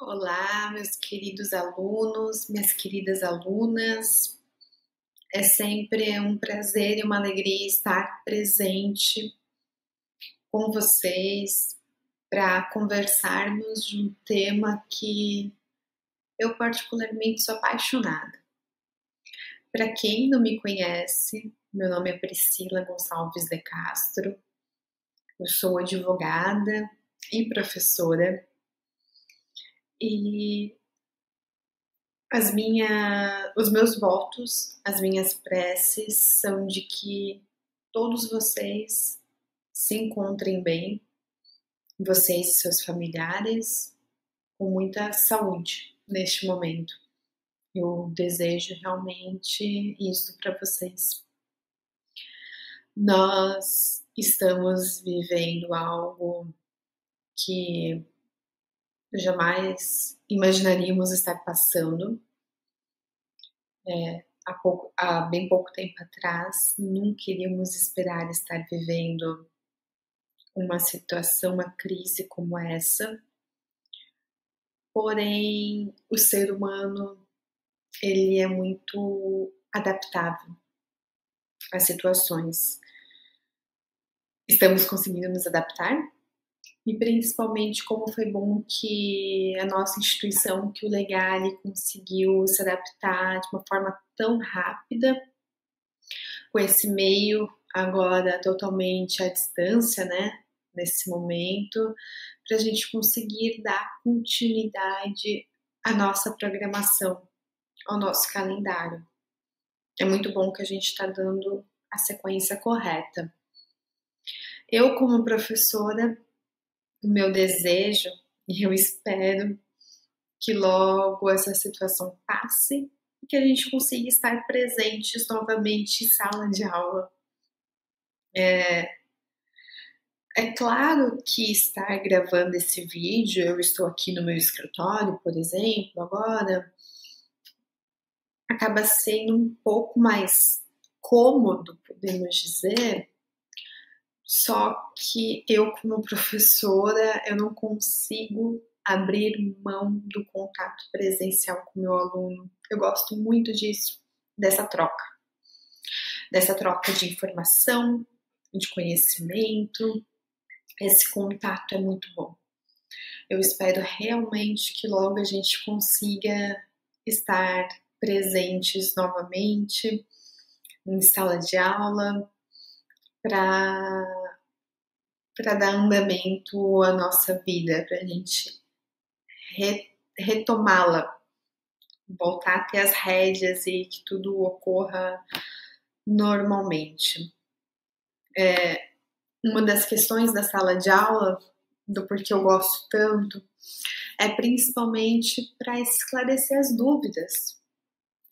Olá, meus queridos alunos, minhas queridas alunas. É sempre um prazer e uma alegria estar presente com vocês para conversarmos de um tema que eu particularmente sou apaixonada. Para quem não me conhece, meu nome é Priscila Gonçalves de Castro, eu sou advogada e professora e os meus votos, as minhas preces são de que todos vocês se encontrem bem, vocês e seus familiares, com muita saúde neste momento. Eu desejo realmente isso para vocês. Nós estamos vivendo algo que jamais imaginaríamos estar passando. Há bem pouco tempo atrás, nunca iríamos esperar estar vivendo uma situação, uma crise como essa. Porém, o ser humano, ele é muito adaptável às situações. Estamos conseguindo nos adaptar? E principalmente como foi bom que a nossa instituição, que o Legale conseguiu se adaptar de uma forma tão rápida, com esse meio agora totalmente à distância, né, nesse momento, para a gente conseguir dar continuidade à nossa programação, ao nosso calendário. É muito bom que a gente está dando a sequência correta. Eu, como professora, o meu desejo, e eu espero que logo essa situação passe e que a gente consiga estar presentes novamente em sala de aula. É claro que estar gravando esse vídeo, eu estou aqui no meu escritório, por exemplo, agora, acaba sendo um pouco mais cômodo, podemos dizer, só que eu, como professora, eu não consigo abrir mão do contato presencial com o meu aluno. Eu gosto muito disso, dessa troca de informação, de conhecimento. Esse contato é muito bom. Eu espero realmente que logo a gente consiga estar presentes novamente em sala de aula para dar andamento à nossa vida, para a gente retomá-la, voltar a ter as rédeas e que tudo ocorra normalmente. Uma das questões da sala de aula, do porquê eu gosto tanto, é principalmente para esclarecer as dúvidas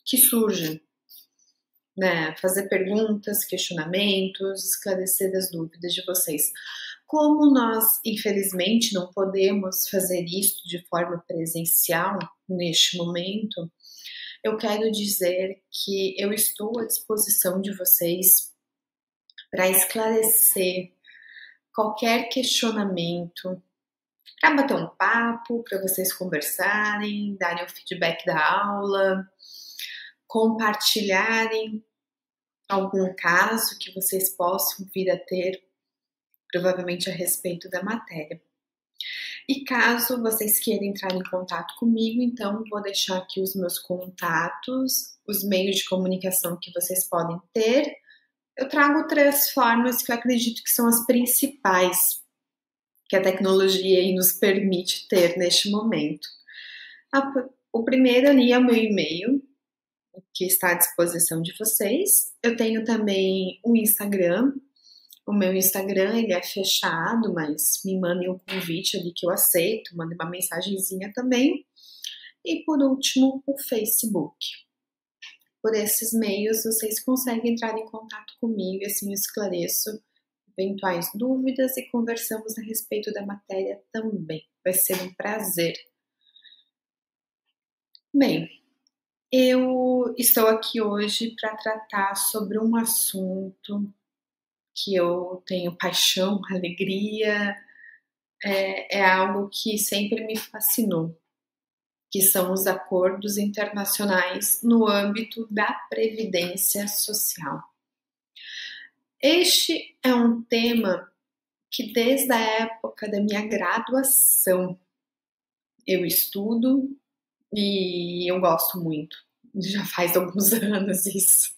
que surgem, né? Fazer perguntas, questionamentos, esclarecer as dúvidas de vocês. Como nós, infelizmente, não podemos fazer isso de forma presencial neste momento, eu quero dizer que eu estou à disposição de vocês para esclarecer qualquer questionamento, para bater um papo, para vocês conversarem, darem o feedback da aula, compartilharem algum caso que vocês possam vir a ter, provavelmente a respeito da matéria. E caso vocês queiram entrar em contato comigo, então vou deixar aqui os meus contatos, os meios de comunicação que vocês podem ter. Eu trago 3 formas que eu acredito que são as principais que a tecnologia aí nos permite ter neste momento. O primeiro ali é o meu e-mail, que está à disposição de vocês. Eu tenho também um Instagram. O meu Instagram, ele é fechado, mas me mandem um convite ali que eu aceito, mandem uma mensagenzinha também. E por último, o Facebook. Por esses meios, vocês conseguem entrar em contato comigo e assim eu esclareço eventuais dúvidas e conversamos a respeito da matéria também. Vai ser um prazer. Bem, eu estou aqui hoje para tratar sobre um assunto que eu tenho paixão, alegria, é algo que sempre me fascinou. que são os acordos internacionais no âmbito da previdência social. Este é um tema que desde a época da minha graduação eu estudo e eu gosto muito. Já faz alguns anos isso.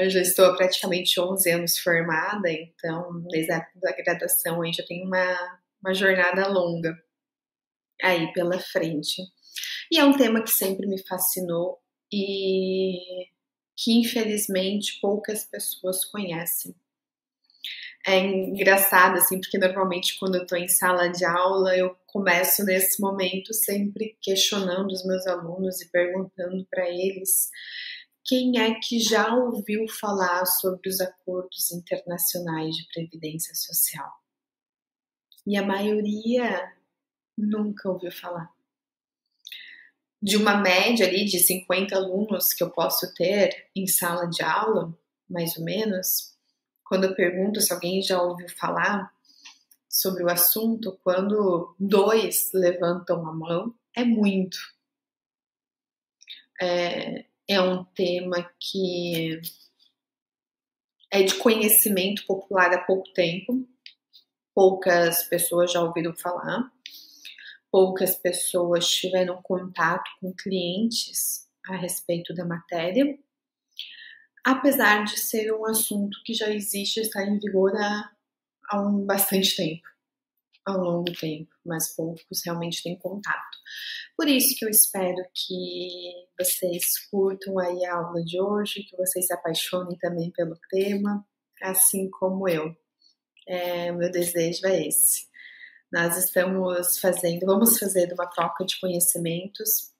Já estou há praticamente 11 anos formada, então desde a época da graduação aí já tenho uma jornada longa aí pela frente. E é um tema que sempre me fascinou e que infelizmente poucas pessoas conhecem. É engraçado, assim, porque normalmente quando eu tô em sala de aula, eu começo nesse momento sempre questionando os meus alunos e perguntando para eles quem é que já ouviu falar sobre os acordos internacionais de previdência social. E a maioria nunca ouviu falar. De uma média ali de 50 alunos que eu posso ter em sala de aula, mais ou menos, quando eu pergunto se alguém já ouviu falar sobre o assunto, quando 2 levantam a mão, é muito. É um tema que é de conhecimento popular há pouco tempo, poucas pessoas já ouviram falar, poucas pessoas tiveram contato com clientes a respeito da matéria, apesar de ser um assunto que já existe e está em vigor há um bastante tempo, há um longo tempo, mas poucos realmente têm contato. Por isso que eu espero que vocês curtam aí a aula de hoje, que vocês se apaixonem também pelo tema, assim como eu. O meu desejo é esse. Nós vamos fazer uma troca de conhecimentos.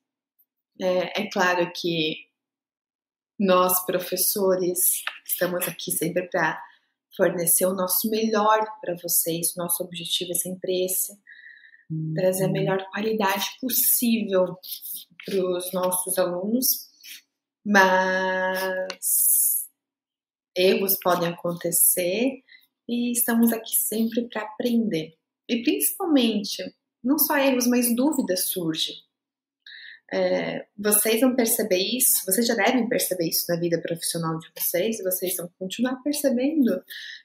É claro que nós, professores, estamos aqui sempre para fornecer o nosso melhor para vocês. Nosso objetivo é sempre esse, trazer a melhor qualidade possível para os nossos alunos, mas erros podem acontecer e estamos aqui sempre para aprender. E principalmente, não só erros, mas dúvidas surgem. Vocês vão perceber isso, vocês já devem perceber isso na vida profissional de vocês, e vocês vão continuar percebendo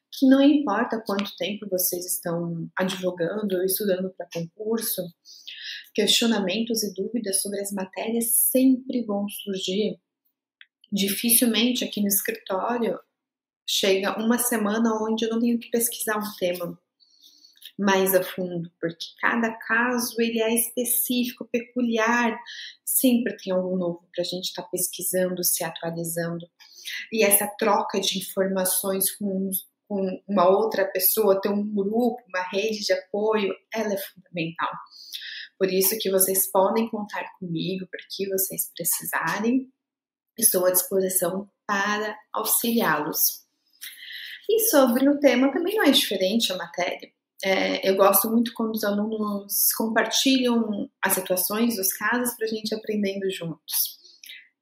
que não importa quanto tempo vocês estão advogando ou estudando para concurso, questionamentos e dúvidas sobre as matérias sempre vão surgir. Dificilmente aqui no escritório chega uma semana onde eu não tenho que pesquisar um tema mais a fundo, porque cada caso ele é específico, peculiar, sempre tem algo novo para a gente estar pesquisando, se atualizando. E essa troca de informações com uma outra pessoa, ter um grupo, uma rede de apoio, ela é fundamental. Por isso que vocês podem contar comigo para que vocês precisarem. Estou à disposição para auxiliá-los. E sobre o tema também não é diferente a matéria. Eu gosto muito quando os alunos compartilham as situações, os casos, para a gente aprendendo juntos.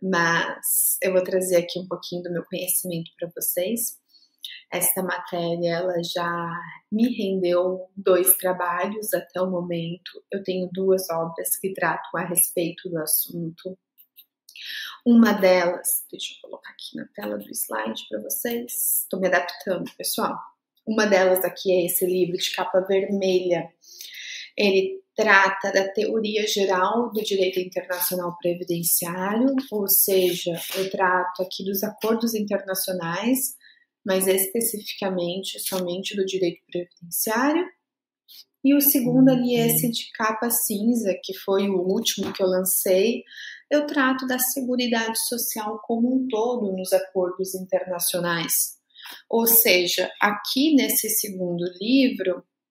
Mas eu vou trazer aqui um pouquinho do meu conhecimento para vocês. Esta matéria ela já me rendeu 2 trabalhos até o momento. Eu tenho 2 obras que tratam a respeito do assunto. Uma delas, deixa eu colocar aqui na tela do slide para vocês. Estou me adaptando, pessoal. Uma delas aqui é esse livro de capa vermelha. Ele trata da teoria geral do direito internacional previdenciário, ou seja, eu trato aqui dos acordos internacionais, mas especificamente somente do direito previdenciário. E o segundo ali é esse de capa cinza, que foi o último que eu lancei. Eu trato da seguridade social como um todo nos acordos internacionais. Ou seja, aqui nesse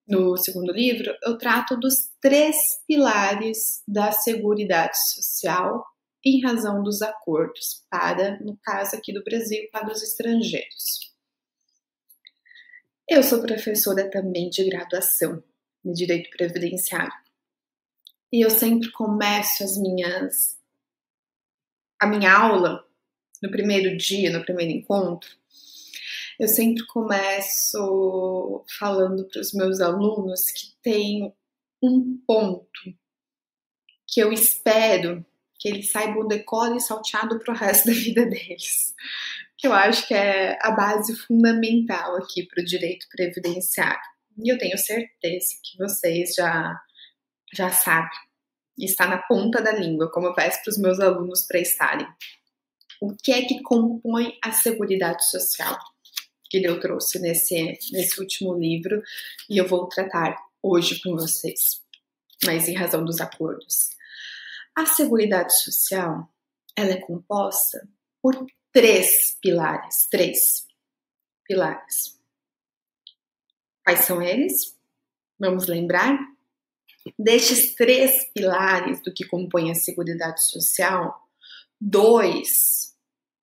no segundo livro, eu trato dos 3 pilares da seguridade social em razão dos acordos, no caso aqui do Brasil, para os estrangeiros. Eu sou professora também de graduação em Direito Previdenciário. E eu sempre começo a minha aula, no primeiro dia, no primeiro encontro, eu sempre começo falando para os meus alunos que tem um ponto que eu espero que eles saibam decore e salteado pro resto da vida deles. Que eu acho que é a base fundamental aqui para o direito previdenciário. E eu tenho certeza que vocês já sabem, está na ponta da língua, como eu peço para os meus alunos para estarem. O que é que compõe a Seguridade Social? Que eu trouxe nesse último livro e eu vou tratar hoje com vocês, mas em razão dos acordos. A Seguridade Social, ela é composta por três pilares. Quais são eles? Vamos lembrar? Destes três pilares do que compõe a Seguridade Social, 2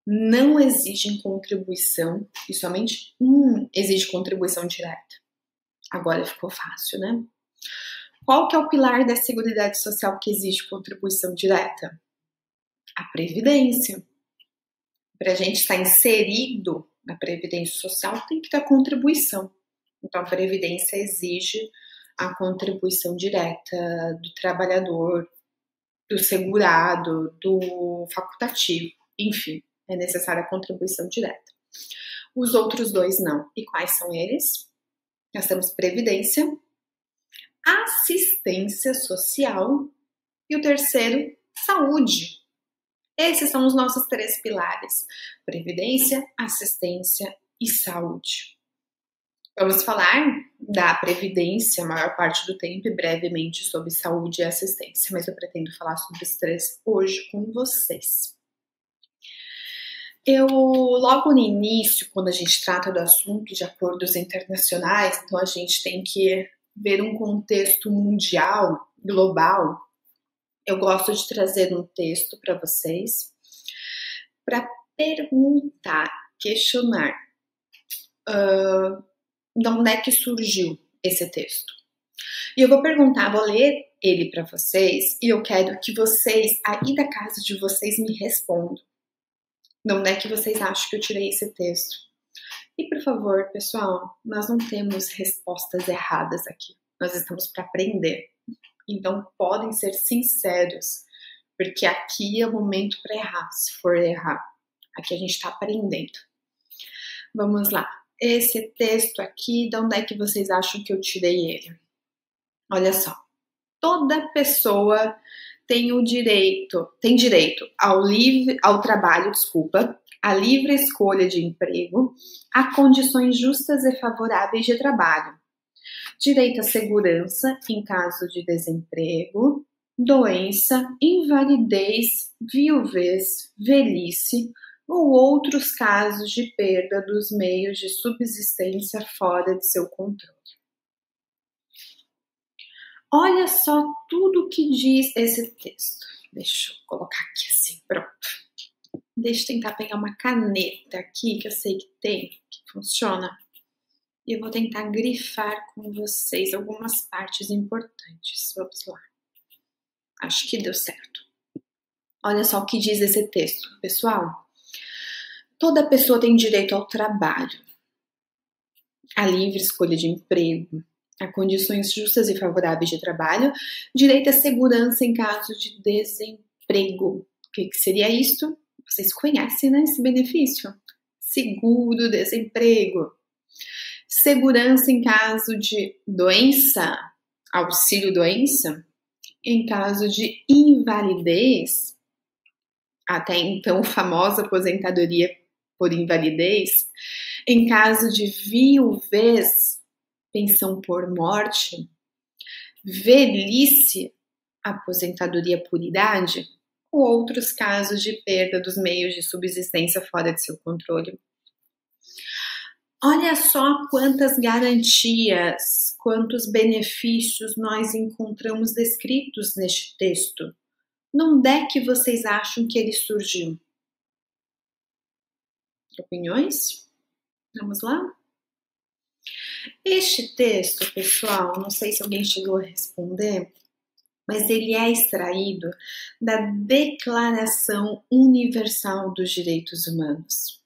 não exigem contribuição e somente um exige contribuição direta. Agora ficou fácil, né? Qual que é o pilar da Seguridade Social que exige contribuição direta? A Previdência. Para a gente estar inserido na Previdência Social, tem que ter contribuição. Então, a Previdência exige a contribuição direta do trabalhador, do segurado, do facultativo, enfim, é necessária a contribuição direta. Os outros 2 não. E quais são eles? Nós temos Previdência, Assistência Social e o terceiro, Saúde. Esses são os nossos 3 pilares: Previdência, Assistência e Saúde. Vamos falar da Previdência a maior parte do tempo e brevemente sobre Saúde e Assistência, mas eu pretendo falar sobre os 3 hoje com vocês. Logo no início, quando a gente trata do assunto de acordos internacionais, então a gente tem que ver um contexto mundial, global. Eu gosto de trazer um texto para vocês para perguntar, questionar de onde é que surgiu esse texto. E eu vou ler ele para vocês e eu quero que vocês, aí da casa de vocês, me respondam. De onde é que vocês acham que eu tirei esse texto? E por favor, pessoal, nós não temos respostas erradas aqui. Nós estamos para aprender. Então podem ser sinceros, porque aqui é o momento para errar, se for errar. Aqui a gente está aprendendo. Vamos lá. Esse texto aqui, de onde é que vocês acham que eu tirei ele? Olha só. Toda pessoa tem direito ao trabalho, à livre escolha de emprego, a condições justas e favoráveis de trabalho, direito à segurança em caso de desemprego, doença, invalidez, viuvez, velhice ou outros casos de perda dos meios de subsistência fora de seu controle. Olha só tudo que diz esse texto. Deixa eu colocar aqui assim, pronto. Deixa eu tentar pegar uma caneta aqui, que eu sei que tem, que funciona. E eu vou tentar grifar com vocês algumas partes importantes. Vamos lá. Acho que deu certo. Olha só o que diz esse texto, pessoal. Toda pessoa tem direito ao trabalho, à livre escolha de emprego, a condições justas e favoráveis de trabalho, direito à segurança em caso de desemprego. O que seria isso? Vocês conhecem, né, esse benefício? Seguro-desemprego. Segurança em caso de doença, auxílio-doença. Em caso de invalidez, até então famosa aposentadoria por invalidez. Em caso de viuvez, pensão por morte, velhice, aposentadoria por idade, ou outros casos de perda dos meios de subsistência fora de seu controle. Olha só quantas garantias, quantos benefícios nós encontramos descritos neste texto. De onde é que vocês acham que ele surgiu? Opiniões? Vamos lá? Este texto, pessoal, não sei se alguém chegou a responder, mas ele é extraído da Declaração Universal dos Direitos Humanos.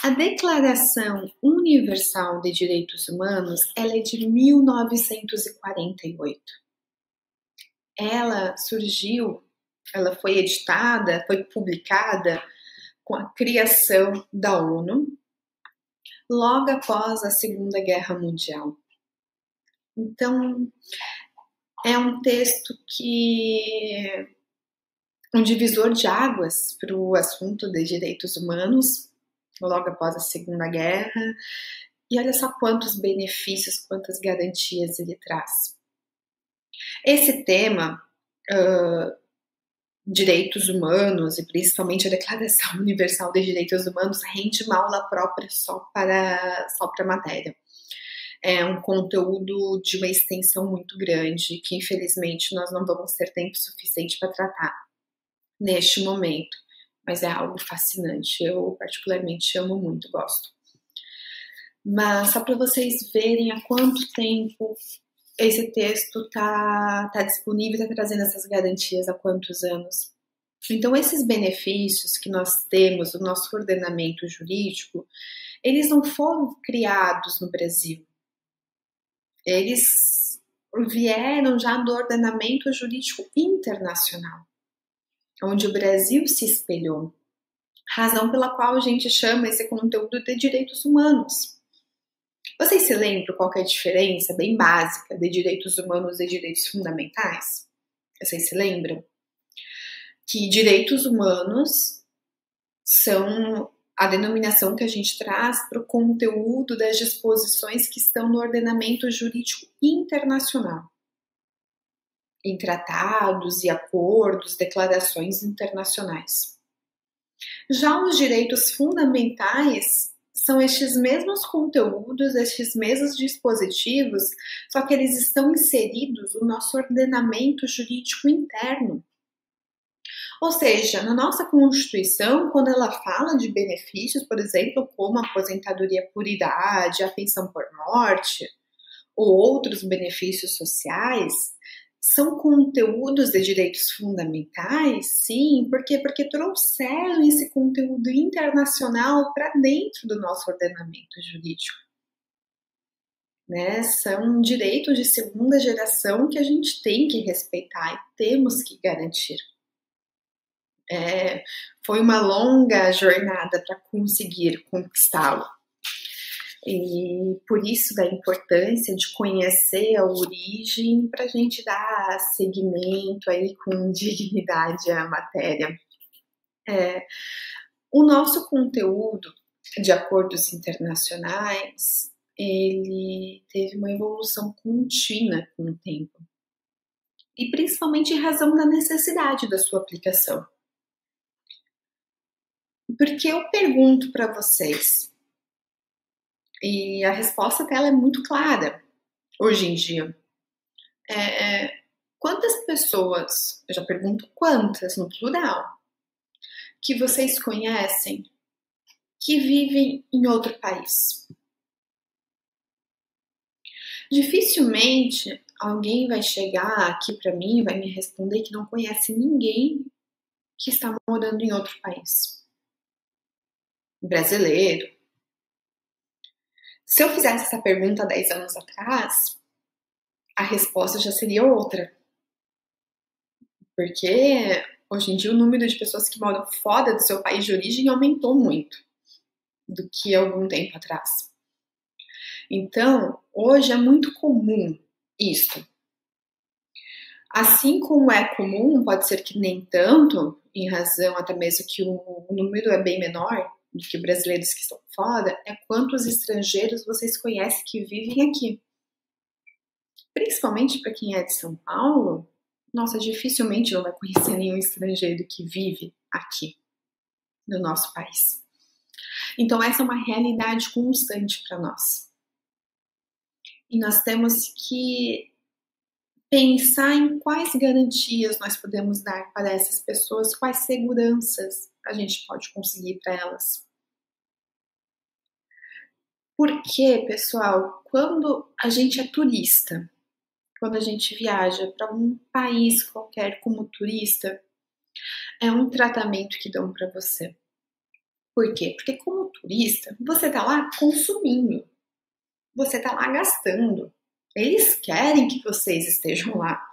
A Declaração Universal de Direitos Humanos, ela é de 1948. ela surgiu, ela foi editada, foi publicada com a criação da ONU, logo após a Segunda Guerra Mundial. Então, é um texto que um divisor de águas para o assunto de direitos humanos, logo após a Segunda Guerra, e olha só quantos benefícios, quantas garantias ele traz. Esse tema, direitos humanos, e principalmente a Declaração Universal de Direitos Humanos, rende uma aula própria só para a matéria. É um conteúdo de uma extensão muito grande, que infelizmente nós não vamos ter tempo suficiente para tratar neste momento, mas é algo fascinante, eu particularmente amo muito, gosto. Mas só para vocês verem há quanto tempo esse texto está disponível, está trazendo essas garantias há quantos anos. Então, esses benefícios que nós temos no nosso ordenamento jurídico, eles não foram criados no Brasil. Eles vieram já do ordenamento jurídico internacional, onde o Brasil se espelhou. Razão pela qual a gente chama esse conteúdo de direitos humanos. Vocês se lembram qual que é a diferença bem básica de direitos humanos e direitos fundamentais? Vocês se lembram? Que direitos humanos são a denominação que a gente traz para o conteúdo das disposições que estão no ordenamento jurídico internacional, em tratados e acordos, declarações internacionais. Já os direitos fundamentais são estes mesmos conteúdos, estes mesmos dispositivos, só que eles estão inseridos no nosso ordenamento jurídico interno. Ou seja, na nossa Constituição, quando ela fala de benefícios, por exemplo, como a aposentadoria por idade, a pensão por morte, ou outros benefícios sociais, são conteúdos de direitos fundamentais, sim, porque trouxeram esse conteúdo internacional para dentro do nosso ordenamento jurídico. Né? São direitos de segunda geração que a gente tem que respeitar e temos que garantir. Foi uma longa jornada para conseguir conquistá-lo. E por isso da importância de conhecer a origem para a gente dar seguimento aí com dignidade à matéria. O nosso conteúdo de acordos internacionais, ele teve uma evolução contínua com o tempo. E principalmente em razão da necessidade da sua aplicação. Porque eu pergunto para vocês, e a resposta dela é muito clara hoje em dia. Quantas pessoas, eu já pergunto quantas no plural, que vocês conhecem que vivem em outro país? Dificilmente alguém vai chegar aqui para mim e vai me responder que não conhece ninguém que está morando em outro país. Brasileiro. Se eu fizesse essa pergunta 10 anos atrás, a resposta já seria outra. Porque hoje em dia o número de pessoas que moram fora do seu país de origem aumentou muito do que algum tempo atrás. Então, hoje é muito comum isso. Assim como é comum, pode ser que nem tanto, em razão até mesmo que o número é bem menor do que brasileiros que estão fora, é quantos estrangeiros vocês conhecem que vivem aqui. Principalmente para quem é de São Paulo, nossa, dificilmente não vai conhecer nenhum estrangeiro que vive aqui no nosso país. Então essa é uma realidade constante para nós. E nós temos que pensar em quais garantias nós podemos dar para essas pessoas, quais seguranças a gente pode conseguir para elas. Porque, pessoal, quando a gente é turista, quando a gente viaja para um país qualquer como turista, é um tratamento que dão para você. Por quê? Porque como turista, você está lá consumindo, você está lá gastando. Eles querem que vocês estejam lá.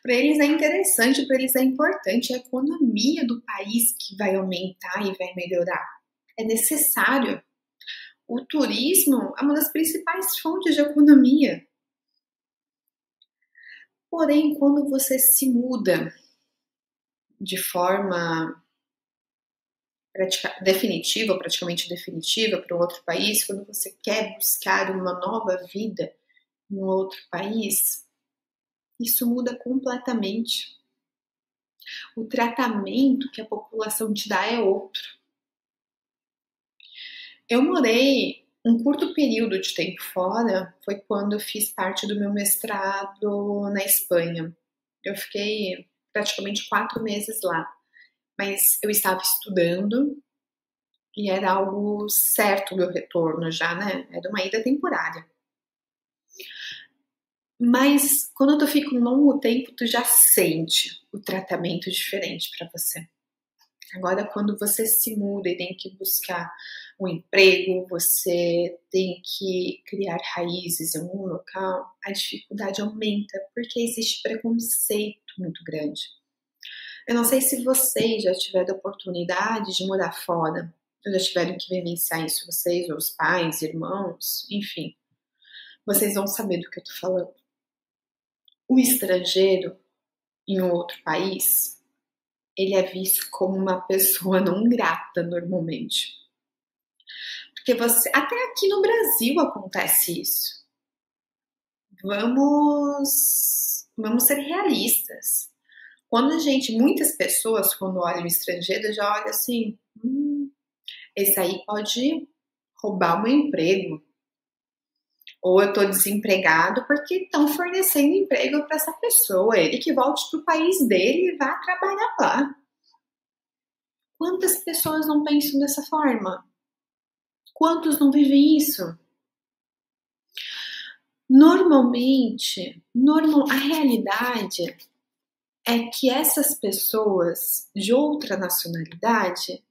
Para eles é interessante, para eles é importante, é a economia do país que vai aumentar e vai melhorar. É necessário. O turismo é uma das principais fontes de economia. Porém, quando você se muda de forma definitiva, ou praticamente definitiva, para um outro país, quando você quer buscar uma nova vida em um outro país, isso muda completamente. O tratamento que a população te dá é outro. Eu morei um curto período de tempo fora, foi quando eu fiz parte do meu mestrado na Espanha. Eu fiquei praticamente 4 meses lá, mas eu estava estudando e era algo certo o meu retorno já, né? Era uma ida temporária. Mas quando tu fica um longo tempo, tu já sente o tratamento diferente para você. Agora, quando você se muda e tem que buscar um emprego, você tem que criar raízes em algum local, a dificuldade aumenta, porque existe preconceito muito grande. Eu não sei se vocês já tiveram a oportunidade de morar fora, ou já tiveram que vivenciar isso, vocês, ou os pais, irmãos, enfim. Vocês vão saber do que eu tô falando. O estrangeiro em outro país, ele é visto como uma pessoa não grata normalmente. Porque até aqui no Brasil acontece isso. Vamos ser realistas. Muitas pessoas, quando olham o estrangeiro, já olham assim, esse aí pode roubar o meu emprego. Ou eu estou desempregado porque estão fornecendo emprego para essa pessoa. Ele que volte para o país dele e vá trabalhar lá. Quantas pessoas não pensam dessa forma? Quantos não vivem isso? Normalmente, a realidade é que essas pessoas de outra nacionalidade,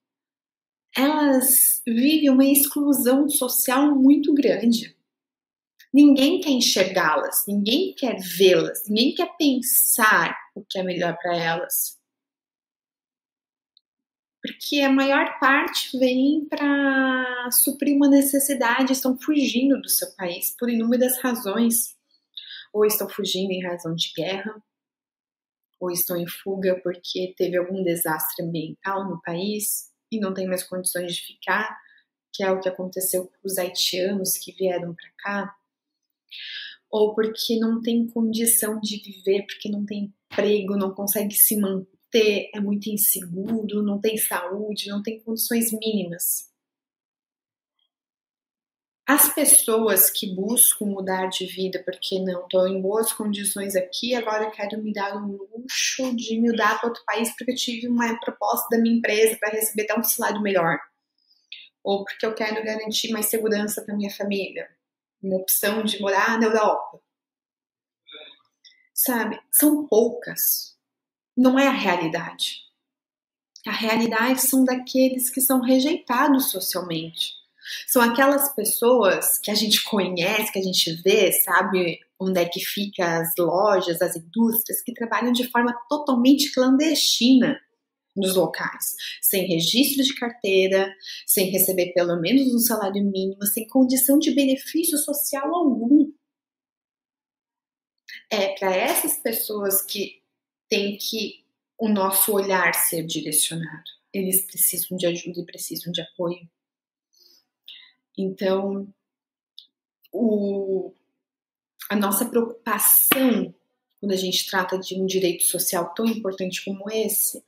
elas vivem uma exclusão social muito grande. Ninguém quer enxergá-las, ninguém quer vê-las, ninguém quer pensar o que é melhor para elas. Porque a maior parte vem para suprir uma necessidade, estão fugindo do seu país por inúmeras razões. Ou estão fugindo em razão de guerra, ou estão em fuga porque teve algum desastre ambiental no país e não tem mais condições de ficar, que é o que aconteceu com os haitianos que vieram para cá, ou porque não tem condição de viver, porque não tem emprego, não consegue se manter, é muito inseguro, não tem saúde, não tem condições mínimas. As pessoas que buscam mudar de vida porque não estou em boas condições aqui, agora quero me dar o luxo de me mudar para outro país porque eu tive uma proposta da minha empresa para receber até um salário melhor. Ou porque eu quero garantir mais segurança para minha família. Uma opção de morar na Europa. Sabe? São poucas. Não é a realidade. A realidade são daqueles que são rejeitados socialmente. São aquelas pessoas que a gente conhece, que a gente vê, sabe onde é que ficam as lojas, as indústrias, que trabalham de forma totalmente clandestina nos locais, sem registro de carteira, sem receber pelo menos um salário mínimo, sem condição de benefício social algum. É para essas pessoas que tem que o nosso olhar ser direcionado. Eles precisam de ajuda e precisam de apoio. Então, a nossa preocupação quando a gente trata de um direito social tão importante como esse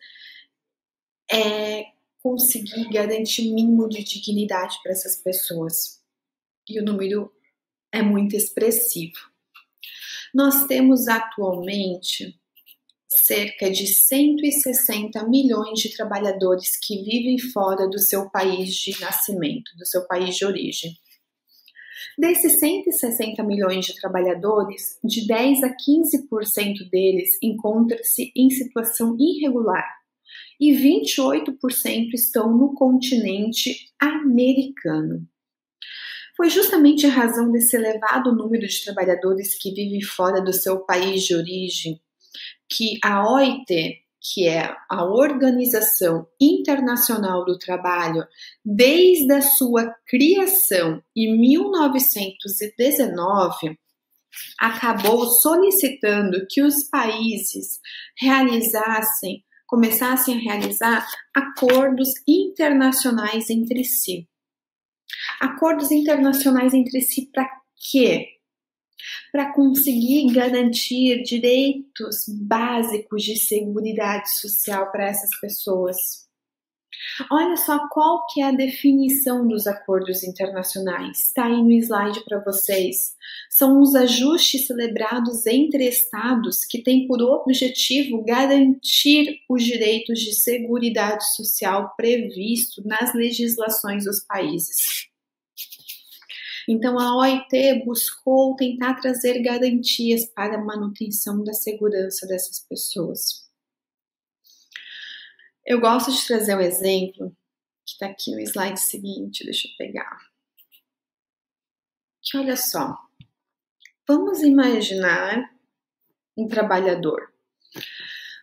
é conseguir garantir o mínimo de dignidade para essas pessoas. E o número é muito expressivo. Nós temos atualmente cerca de 160 milhões de trabalhadores que vivem fora do seu país de nascimento, do seu país de origem. Desses 160 milhões de trabalhadores, de 10 a 15% deles encontram-se em situação irregular e 28% estão no continente americano. Foi justamente em razão desse elevado número de trabalhadores que vivem fora do seu país de origem que a OIT, que é a Organização Internacional do Trabalho, desde a sua criação em 1919, acabou solicitando que os países começassem a realizar acordos internacionais entre si. Acordos internacionais entre si para quê? Para conseguir garantir direitos básicos de seguridade social para essas pessoas. Olha só qual que é a definição dos acordos internacionais. Está aí no slide para vocês. São os ajustes celebrados entre estados que têm por objetivo garantir os direitos de seguridade social previstos nas legislações dos países. Então, a OIT buscou tentar trazer garantias para a manutenção da segurança dessas pessoas. Eu gosto de trazer um exemplo, que está aqui no slide seguinte, deixa eu pegar. Que olha só, vamos imaginar um trabalhador.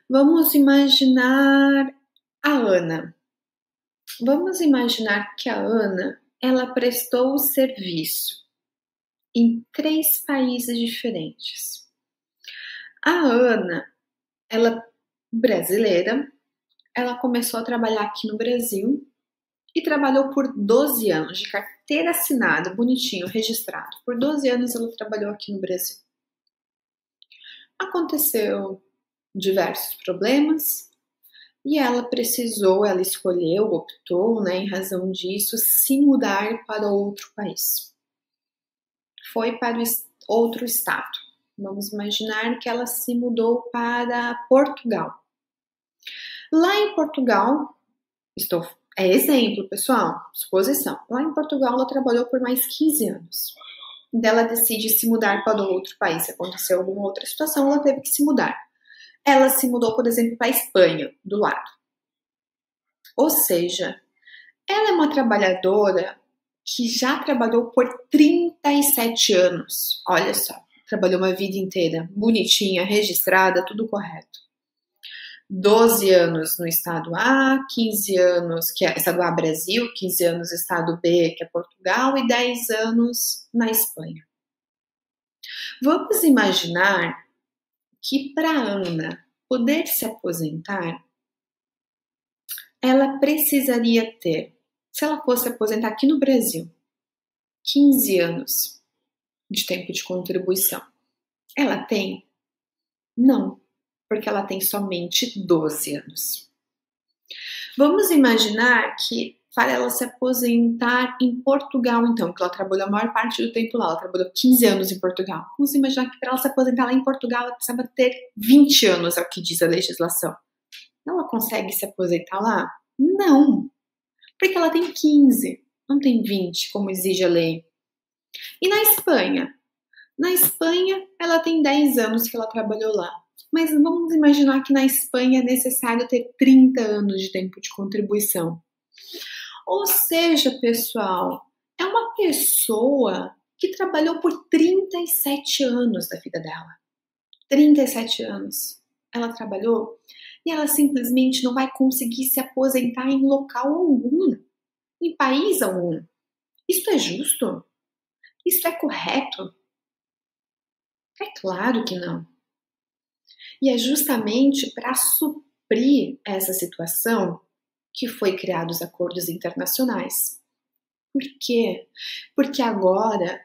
Vamos imaginar a Ana. Vamos imaginar que a Ana, ela prestou o serviço em 3 países diferentes. A Ana, ela brasileira, ela começou a trabalhar aqui no Brasil e trabalhou por 12 anos, de carteira assinada, bonitinho, registrado. Por 12 anos ela trabalhou aqui no Brasil. Aconteceu diversos problemas e ela escolheu, optou, em razão disso, se mudar para outro país. Foi para outro estado. Vamos imaginar que ela se mudou para Portugal. Lá em Portugal, é exemplo, pessoal, suposição. Lá em Portugal, ela trabalhou por mais 15 anos. Ela decide se mudar para outro país. Se aconteceu alguma outra situação, ela teve que se mudar. Ela se mudou, por exemplo, para a Espanha, do lado. Ou seja, ela é uma trabalhadora que já trabalhou por 37 anos. Olha só, trabalhou uma vida inteira, bonitinha, registrada, tudo correto. 12 anos no estado A, 15 anos, que é estado A, Brasil, 15 anos estado B, que é Portugal, e 10 anos na Espanha. Vamos imaginar que para Ana poder se aposentar, ela precisaria ter, se ela fosse aposentar aqui no Brasil, 15 anos de tempo de contribuição. Ela tem? Não, porque ela tem somente 12 anos. Vamos imaginar que para ela se aposentar em Portugal, então, que ela trabalhou a maior parte do tempo lá, ela trabalhou 15 anos em Portugal. Vamos imaginar que para ela se aposentar lá em Portugal, ela precisava ter 20 anos, é o que diz a legislação. Ela consegue se aposentar lá? Não, porque ela tem 15, não tem 20, como exige a lei. E na Espanha? Na Espanha, ela tem 10 anos que ela trabalhou lá. Mas vamos imaginar que na Espanha é necessário ter 30 anos de tempo de contribuição. Ou seja, pessoal, é uma pessoa que trabalhou por 37 anos da vida dela. 37 anos ela trabalhou e ela simplesmente não vai conseguir se aposentar em local algum, em país algum. Isso é justo? Isso é correto? É claro que não. E é justamente para suprir essa situação que foi criados os acordos internacionais. Por quê? Porque agora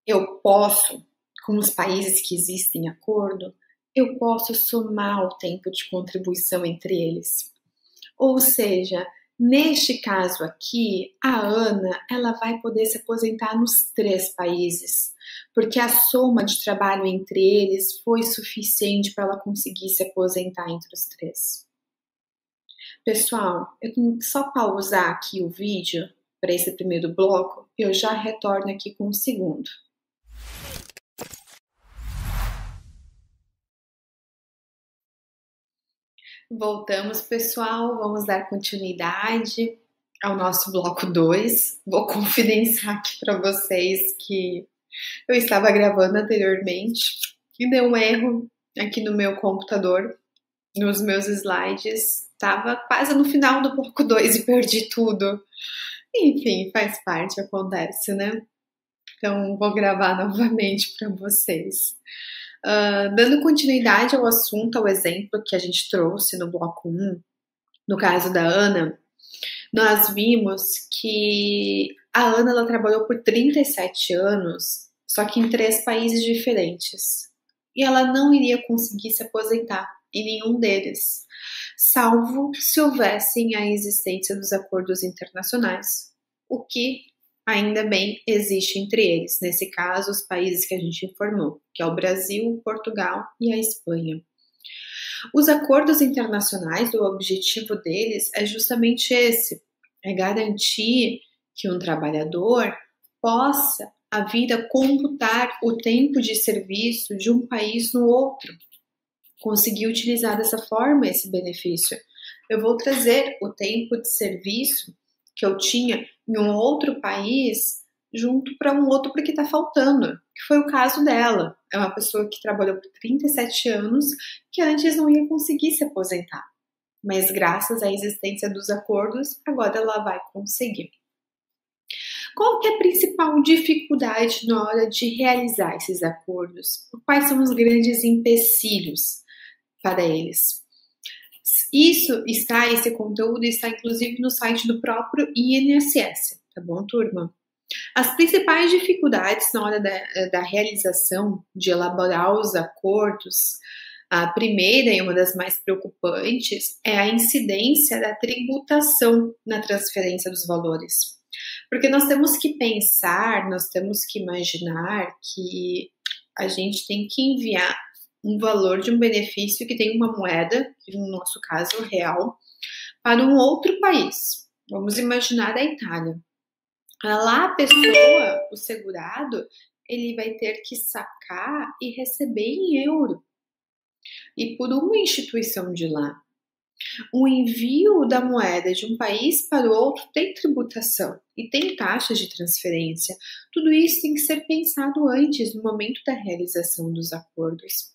eu posso, com os países que existem em acordo, eu posso somar o tempo de contribuição entre eles. Ou seja, neste caso aqui, a Ana, ela vai poder se aposentar nos 3 países, porque a soma de trabalho entre eles foi suficiente para ela conseguir se aposentar entre os 3. Pessoal, eu tenho que só pausar aqui o vídeo para esse primeiro bloco e eu já retorno aqui com o segundo. Voltamos, pessoal, vamos dar continuidade ao nosso bloco 2. Vou confidenciar aqui para vocês que eu estava gravando anteriormente e deu um erro aqui no meu computador nos meus slides, estava quase no final do bloco 2 e perdi tudo. Enfim, faz parte, acontece, né? Então, vou gravar novamente para vocês. Dando continuidade ao assunto, ao exemplo que a gente trouxe no bloco 1, no caso da Ana, nós vimos que a Ana ela trabalhou por 37 anos, só que em 3 países diferentes. E ela não iria conseguir se aposentar em nenhum deles, salvo se houvessem a existência dos acordos internacionais, o que ainda bem existe entre eles, nesse caso os países que a gente informou, que é o Brasil, Portugal e a Espanha. Os acordos internacionais, o objetivo deles é justamente esse, é garantir que um trabalhador possa vir a computar o tempo de serviço de um país no outro, conseguir utilizar dessa forma esse benefício. Eu vou trazer o tempo de serviço que eu tinha em um outro país junto para um outro porque está faltando, que foi o caso dela. É uma pessoa que trabalhou por 37 anos que antes não ia conseguir se aposentar, mas graças à existência dos acordos, agora ela vai conseguir. Qual que é a principal dificuldade na hora de realizar esses acordos? Quais são os grandes empecilhos para eles? Esse conteúdo está inclusive no site do próprio INSS, tá bom, turma? As principais dificuldades na hora da realização, de elaborar os acordos, a primeira e uma das mais preocupantes é a incidência da tributação na transferência dos valores. Porque nós temos que pensar, nós temos que imaginar que a gente tem que enviar um valor de um benefício que tem uma moeda, que no nosso caso o real, para um outro país. Vamos imaginar a Itália. Lá a pessoa, o segurado, ele vai ter que sacar e receber em euro. E por uma instituição de lá. O envio da moeda de um país para o outro tem tributação e tem taxas de transferência. Tudo isso tem que ser pensado antes, no momento da realização dos acordos.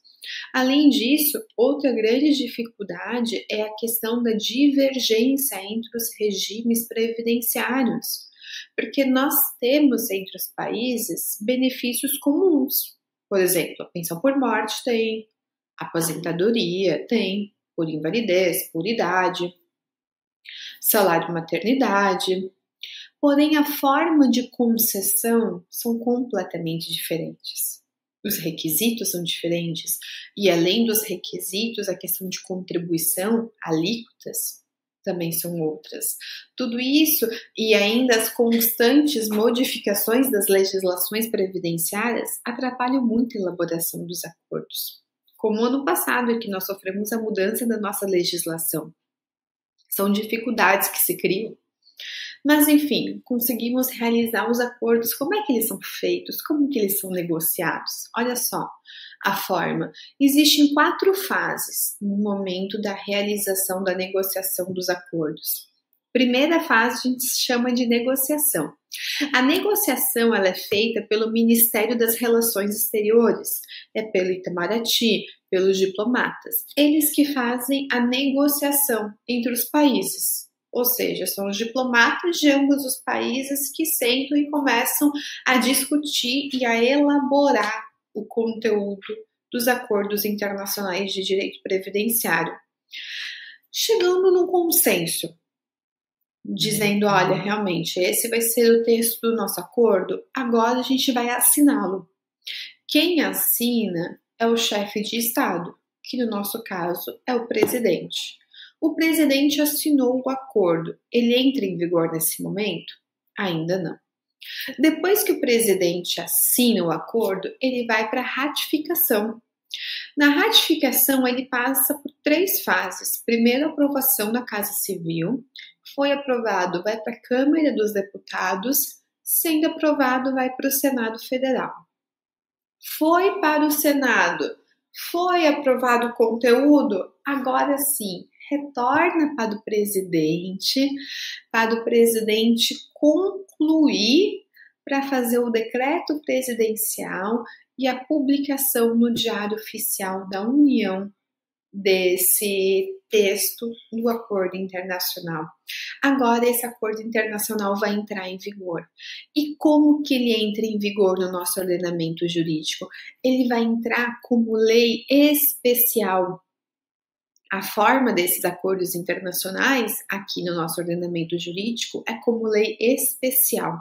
Além disso, outra grande dificuldade é a questão da divergência entre os regimes previdenciários, porque nós temos entre os países benefícios comuns. Por exemplo, a pensão por morte tem, a aposentadoria tem, por invalidez, por idade, salário maternidade. Porém, a forma de concessão são completamente diferentes. Os requisitos são diferentes e, além dos requisitos, a questão de contribuição, alíquotas, também são outras. Tudo isso e ainda as constantes modificações das legislações previdenciárias atrapalham muito a elaboração dos acordos. Como ano passado, em que nós sofremos a mudança da nossa legislação. São dificuldades que se criam. Mas, enfim, conseguimos realizar os acordos. Como é que eles são feitos? Como que eles são negociados? Olha só a forma. Existem 4 fases no momento da realização da negociação dos acordos. Primeira fase a gente chama de negociação. A negociação ela é feita pelo Ministério das Relações Exteriores, é pelo Itamaraty, pelos diplomatas. Eles que fazem a negociação entre os países. Ou seja, são os diplomatas de ambos os países que sentam e começam a discutir e a elaborar o conteúdo dos acordos internacionais de direito previdenciário. Chegando num consenso, dizendo, olha, realmente, esse vai ser o texto do nosso acordo, agora a gente vai assiná-lo. Quem assina é o chefe de Estado, que no nosso caso é o presidente. O presidente assinou o acordo. Ele entra em vigor nesse momento? Ainda não. Depois que o presidente assina o acordo, ele vai para a ratificação. Na ratificação, ele passa por 3 fases. Primeiro, a aprovação da Casa Civil. Foi aprovado, vai para a Câmara dos Deputados. Sendo aprovado, vai para o Senado Federal. Foi para o Senado. Foi aprovado o conteúdo? Agora sim. Retorna para o presidente concluir para fazer o decreto presidencial e a publicação no Diário Oficial da União desse texto do acordo internacional. Agora esse acordo internacional vai entrar em vigor. E como que ele entra em vigor no nosso ordenamento jurídico? Ele vai entrar como lei especial. A forma desses acordos internacionais, aqui no nosso ordenamento jurídico, é como lei especial.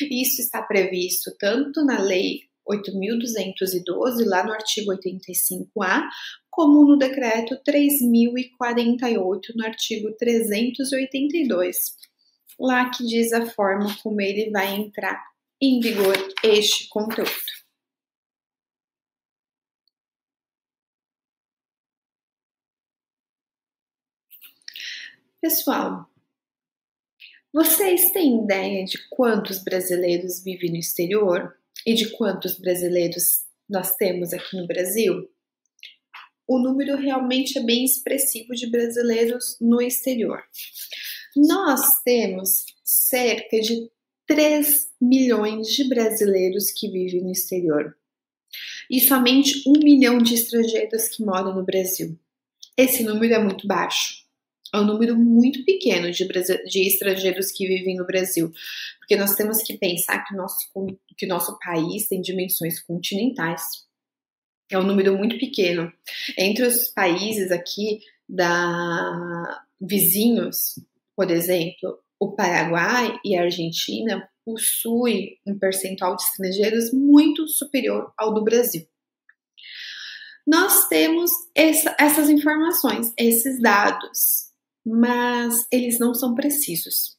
Isso está previsto tanto na Lei 8.212, lá no artigo 85A, como no Decreto 3.048, no artigo 382, lá que diz a forma como ele vai entrar em vigor este conteúdo. Pessoal, vocês têm ideia de quantos brasileiros vivem no exterior e de quantos brasileiros nós temos aqui no Brasil? O número realmente é bem expressivo de brasileiros no exterior. Nós temos cerca de 3 milhões de brasileiros que vivem no exterior e somente 1 milhão de estrangeiros que moram no Brasil. Esse número é muito baixo. É um número muito pequeno de estrangeiros que vivem no Brasil, porque nós temos que pensar que o nosso país tem dimensões continentais. É um número muito pequeno. Entre os países aqui vizinhos, por exemplo, o Paraguai e a Argentina possuem um percentual de estrangeiros muito superior ao do Brasil. Nós temos essas informações, esses dados, mas eles não são precisos.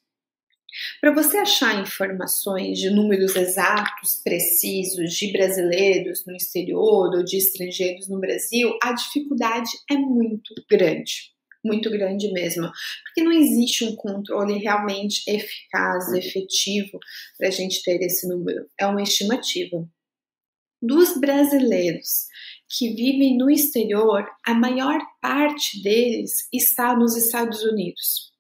Para você achar informações de números exatos, precisos, de brasileiros no exterior ou de estrangeiros no Brasil, a dificuldade é muito grande mesmo, porque não existe um controle realmente eficaz, efetivo, para a gente ter esse número. É uma estimativa. Dos brasileiros que vivem no exterior, a maior parte deles está nos Estados Unidos.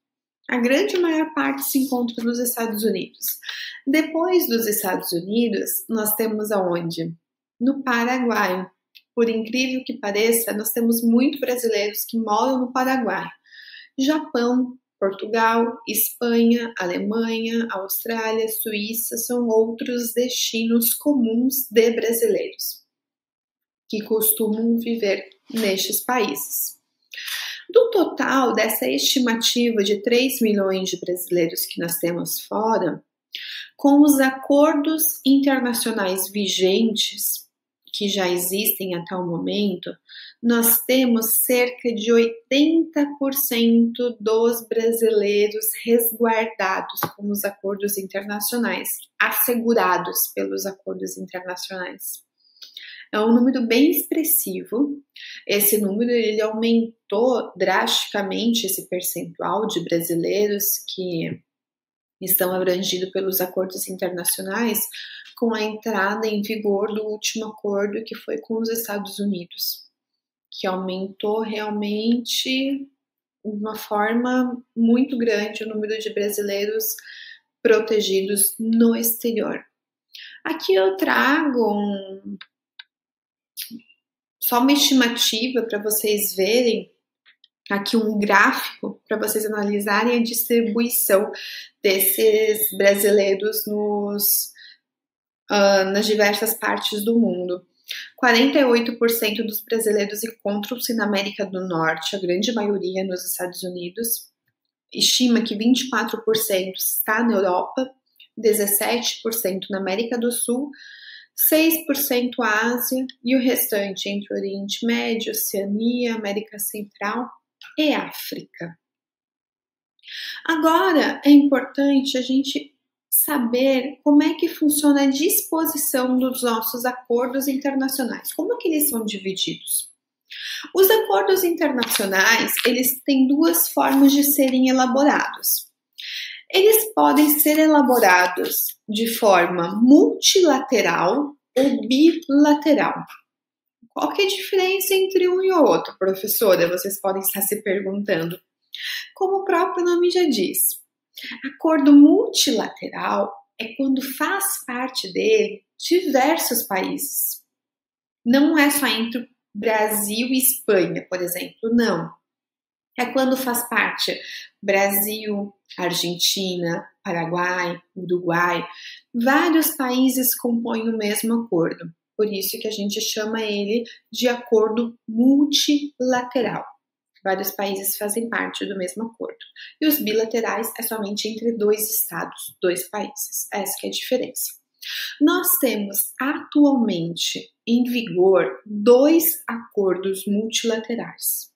A grande maior parte se encontra nos Estados Unidos. Depois dos Estados Unidos, nós temos aonde? No Paraguai. Por incrível que pareça, nós temos muitos brasileiros que moram no Paraguai. Japão, Portugal, Espanha, Alemanha, Austrália, Suíça são outros destinos comuns de brasileiros que costumam viver nestes países. Do total dessa estimativa de 3 milhões de brasileiros que nós temos fora, com os acordos internacionais vigentes que já existem até o momento, nós temos cerca de 80% dos brasileiros resguardados com os acordos internacionais, assegurados pelos acordos internacionais. É um número bem expressivo. Esse número ele aumentou drasticamente, esse percentual de brasileiros que estão abrangidos pelos acordos internacionais com a entrada em vigor do último acordo que foi com os Estados Unidos, que aumentou realmente de uma forma muito grande o número de brasileiros protegidos no exterior. Aqui eu trago só uma estimativa para vocês verem, aqui um gráfico para vocês analisarem a distribuição desses brasileiros nas diversas partes do mundo. 48% dos brasileiros encontram-se na América do Norte, a grande maioria nos Estados Unidos. Estima que 24% está na Europa, 17% na América do Sul, 6% Ásia e o restante entre Oriente Médio, Oceania, América Central e África. Agora é importante a gente saber como é que funciona a disposição dos nossos acordos internacionais. Como é que eles são divididos? Os acordos internacionais, eles têm duas formas de serem elaborados. Eles podem ser elaborados de forma multilateral ou bilateral. Qual que é a diferença entre um e o outro, professora? Vocês podem estar se perguntando. Como o próprio nome já diz, acordo multilateral é quando faz parte dele diversos países. Não é só entre Brasil e Espanha, por exemplo. Não. É quando faz parte Brasil, Argentina, Paraguai, Uruguai. Vários países compõem o mesmo acordo. Por isso que a gente chama ele de acordo multilateral. Vários países fazem parte do mesmo acordo. E os bilaterais é somente entre dois estados, dois países. Essa que é a diferença. Nós temos atualmente em vigor 2 acordos multilaterais.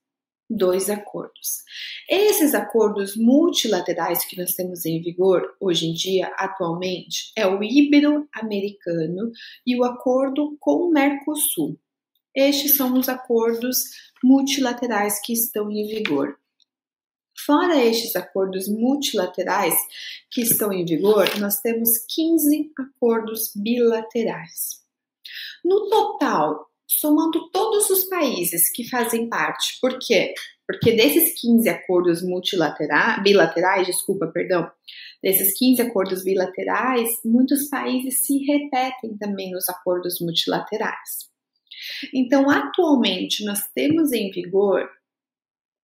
2 acordos. Esses acordos multilaterais que nós temos em vigor hoje em dia, atualmente, é o Ibero-Americano e o acordo com o Mercosul. Estes são os acordos multilaterais que estão em vigor. Fora estes acordos multilaterais que estão em vigor, nós temos 15 acordos bilaterais. No total, somando todos os países que fazem parte, por quê? Porque desses 15 acordos desses 15 acordos bilaterais, muitos países se repetem também nos acordos multilaterais. Então, atualmente, nós temos em vigor,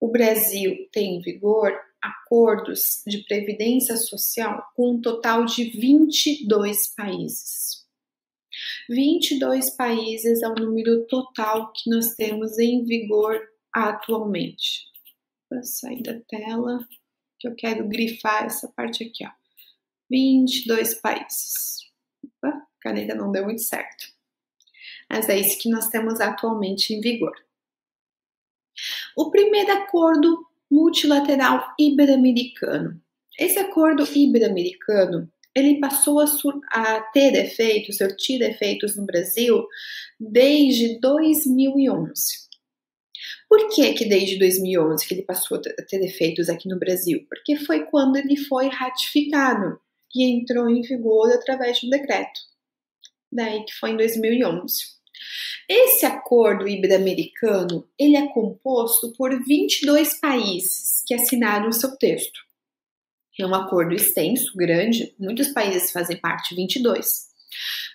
o Brasil tem em vigor acordos de previdência social com um total de 22 países. 22 países é o número total que nós temos em vigor atualmente. Vou sair da tela, que eu quero grifar essa parte aqui, ó. 22 países. Opa, a caneta não deu muito certo. Mas é isso que nós temos atualmente em vigor. O primeiro acordo multilateral ibero-americano. Esse acordo ibero-americano, ele passou a ter efeitos, surtir efeitos no Brasil desde 2011. Por que desde 2011 que ele passou a ter efeitos aqui no Brasil? Porque foi quando ele foi ratificado e entrou em vigor através de um decreto. Daí que foi em 2011. Esse acordo ibero-americano, ele é composto por 22 países que assinaram o seu texto. É um acordo extenso, grande, muitos países fazem parte, 22.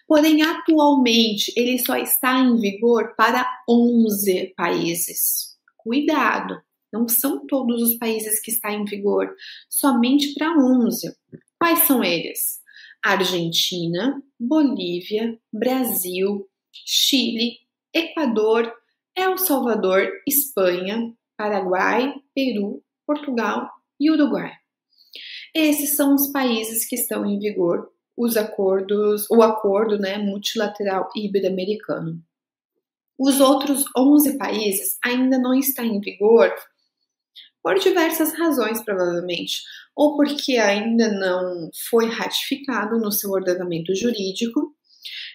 Porém, atualmente, ele só está em vigor para 11 países. Cuidado, não são todos os países que estão em vigor, somente para 11. Quais são eles? Argentina, Bolívia, Brasil, Chile, Equador, El Salvador, Espanha, Paraguai, Peru, Portugal e Uruguai. Esses são os países que estão em vigor, o acordo multilateral ibero-americano. Os outros 11 países ainda não estão em vigor por diversas razões, provavelmente, ou porque ainda não foi ratificado no seu ordenamento jurídico.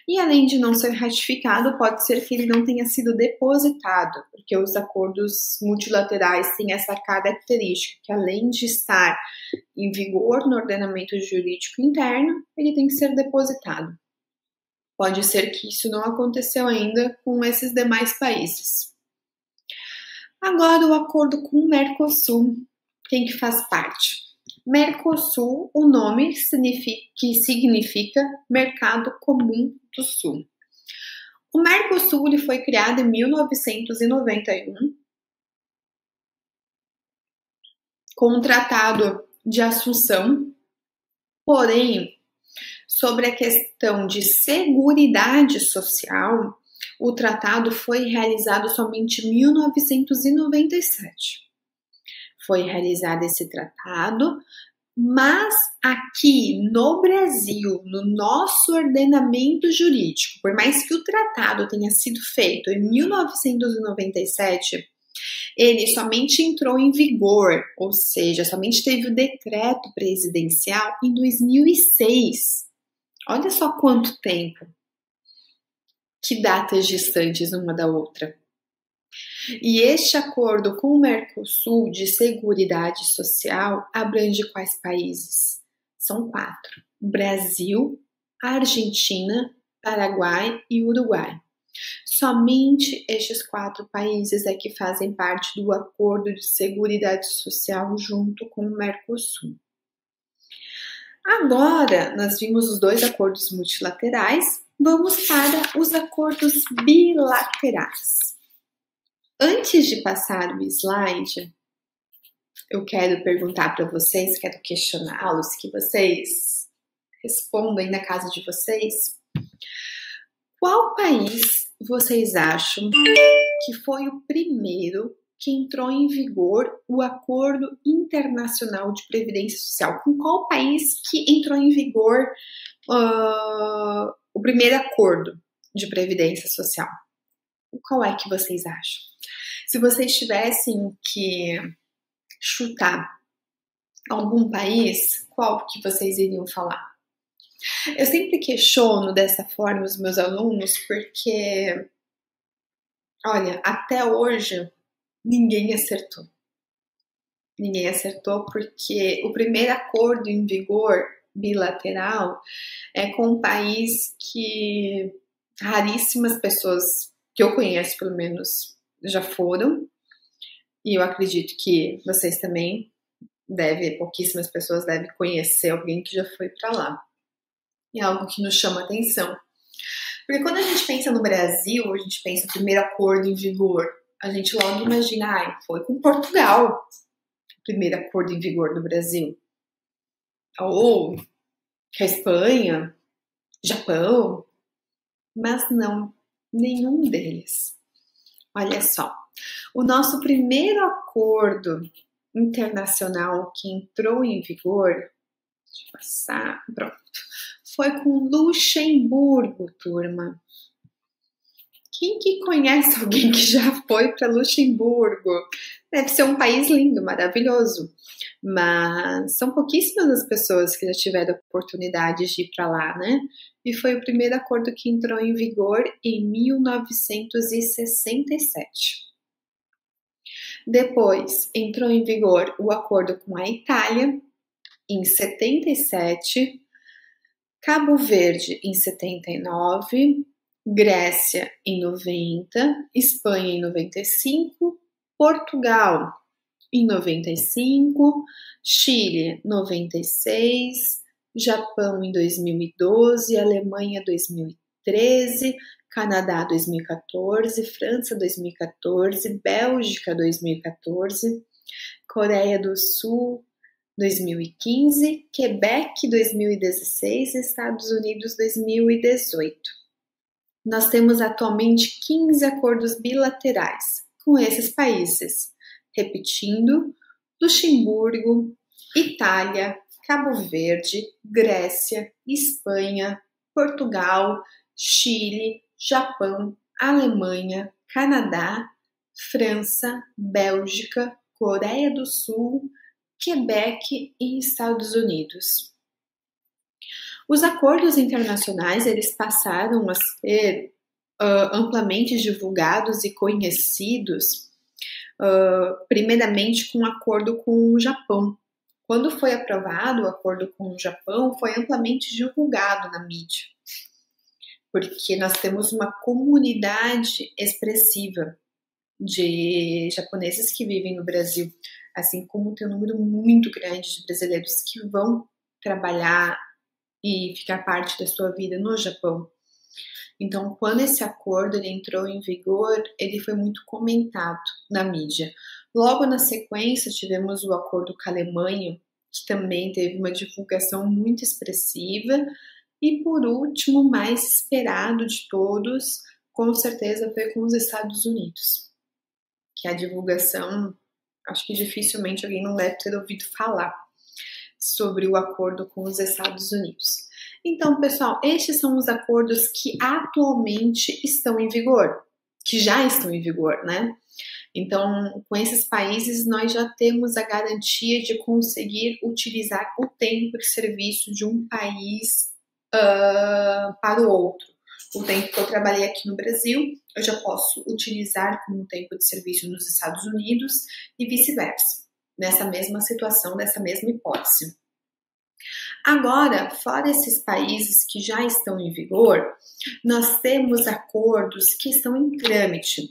E além de não ser ratificado, pode ser que ele não tenha sido depositado, porque os acordos multilaterais têm essa característica, que além de estar em vigor no ordenamento jurídico interno, ele tem que ser depositado. Pode ser que isso não aconteceu ainda com esses demais países. Agora, o acordo com o Mercosul, quem que faz parte? Mercosul, o nome que significa Mercado Comum do Sul. O Mercosul ele foi criado em 1991 com um tratado de Assunção, porém, sobre a questão de seguridade social, o tratado foi realizado somente em 1997. Foi realizado esse tratado, mas aqui no Brasil, no nosso ordenamento jurídico, por mais que o tratado tenha sido feito em 1997, ele somente entrou em vigor, ou seja, somente teve o decreto presidencial em 2006. Olha só quanto tempo. Que datas distantes uma da outra. E este acordo com o Mercosul de Seguridade Social abrange quais países? São 4. Brasil, Argentina, Paraguai e Uruguai. Somente estes 4 países é que fazem parte do acordo de Seguridade Social junto com o Mercosul. Agora, nós vimos os 2 acordos multilaterais, vamos para os acordos bilaterais. Antes de passar o slide, eu quero perguntar para vocês, quero questioná-los, que vocês respondam aí na casa de vocês. Qual país vocês acham que foi o primeiro que entrou em vigor o Acordo Internacional de Previdência Social? Com qual país que entrou em vigor o primeiro acordo de Previdência Social? Qual é que vocês acham? Se vocês tivessem que chutar algum país, qual que vocês iriam falar? Eu sempre questiono dessa forma os meus alunos, porque, olha, até hoje ninguém acertou. Ninguém acertou porque o primeiro acordo em vigor bilateral é com um país que raríssimas pessoas que eu conheço, pelo menos, já foram. E eu acredito que vocês também pouquíssimas pessoas devem conhecer alguém que já foi para lá. É algo que nos chama atenção. Porque quando a gente pensa no Brasil, a gente pensa no primeiro acordo em vigor, a gente logo imagina, foi com Portugal o primeiro acordo em vigor do Brasil. Ou com a Espanha, Japão. Mas não, nenhum deles. Olha só, o nosso primeiro acordo internacional que entrou em vigor, deixa eu passar, pronto, foi com Luxemburgo, turma. Quem que conhece alguém que já foi para Luxemburgo? Deve ser um país lindo, maravilhoso, mas são pouquíssimas as pessoas que já tiveram oportunidade de ir para lá, né? E foi o primeiro acordo que entrou em vigor em 1967. Depois entrou em vigor o acordo com a Itália em 77, Cabo Verde em 79, Grécia em 90, Espanha em 95, Portugal em 95, Chile 96, Japão em 2012, Alemanha 2013, Canadá 2014, França 2014, Bélgica 2014, Coreia do Sul 2015, Quebec 2016 e Estados Unidos 2018. Nós temos atualmente 15 acordos bilaterais com esses países, repetindo, Luxemburgo, Itália, Cabo Verde, Grécia, Espanha, Portugal, Chile, Japão, Alemanha, Canadá, França, Bélgica, Coreia do Sul, Quebec e Estados Unidos. Os acordos internacionais eles passaram a ser amplamente divulgados e conhecidos, primeiramente com um acordo com o Japão. Quando foi aprovado o acordo com o Japão, foi amplamente divulgado na mídia, porque nós temos uma comunidade expressiva de japoneses que vivem no Brasil, assim como tem um número muito grande de brasileiros que vão trabalhar e ficar parte da sua vida no Japão. Então, quando esse acordo ele entrou em vigor, ele foi muito comentado na mídia. Logo na sequência, tivemos o acordo com a Alemanha, que também teve uma divulgação muito expressiva. E, por último, mais esperado de todos, com certeza foi com os Estados Unidos, que a divulgação, acho que dificilmente alguém não deve ter ouvido falar sobre o acordo com os Estados Unidos. Então, pessoal, estes são os acordos que atualmente estão em vigor, que já estão em vigor, né? Então, com esses países, nós já temos a garantia de conseguir utilizar o tempo de serviço de um país para o outro. O tempo que eu trabalhei aqui no Brasil, eu já posso utilizar como tempo de serviço nos Estados Unidos e vice-versa, nessa mesma situação, nessa mesma hipótese. Agora, fora esses países que já estão em vigor, nós temos acordos que estão em trâmite,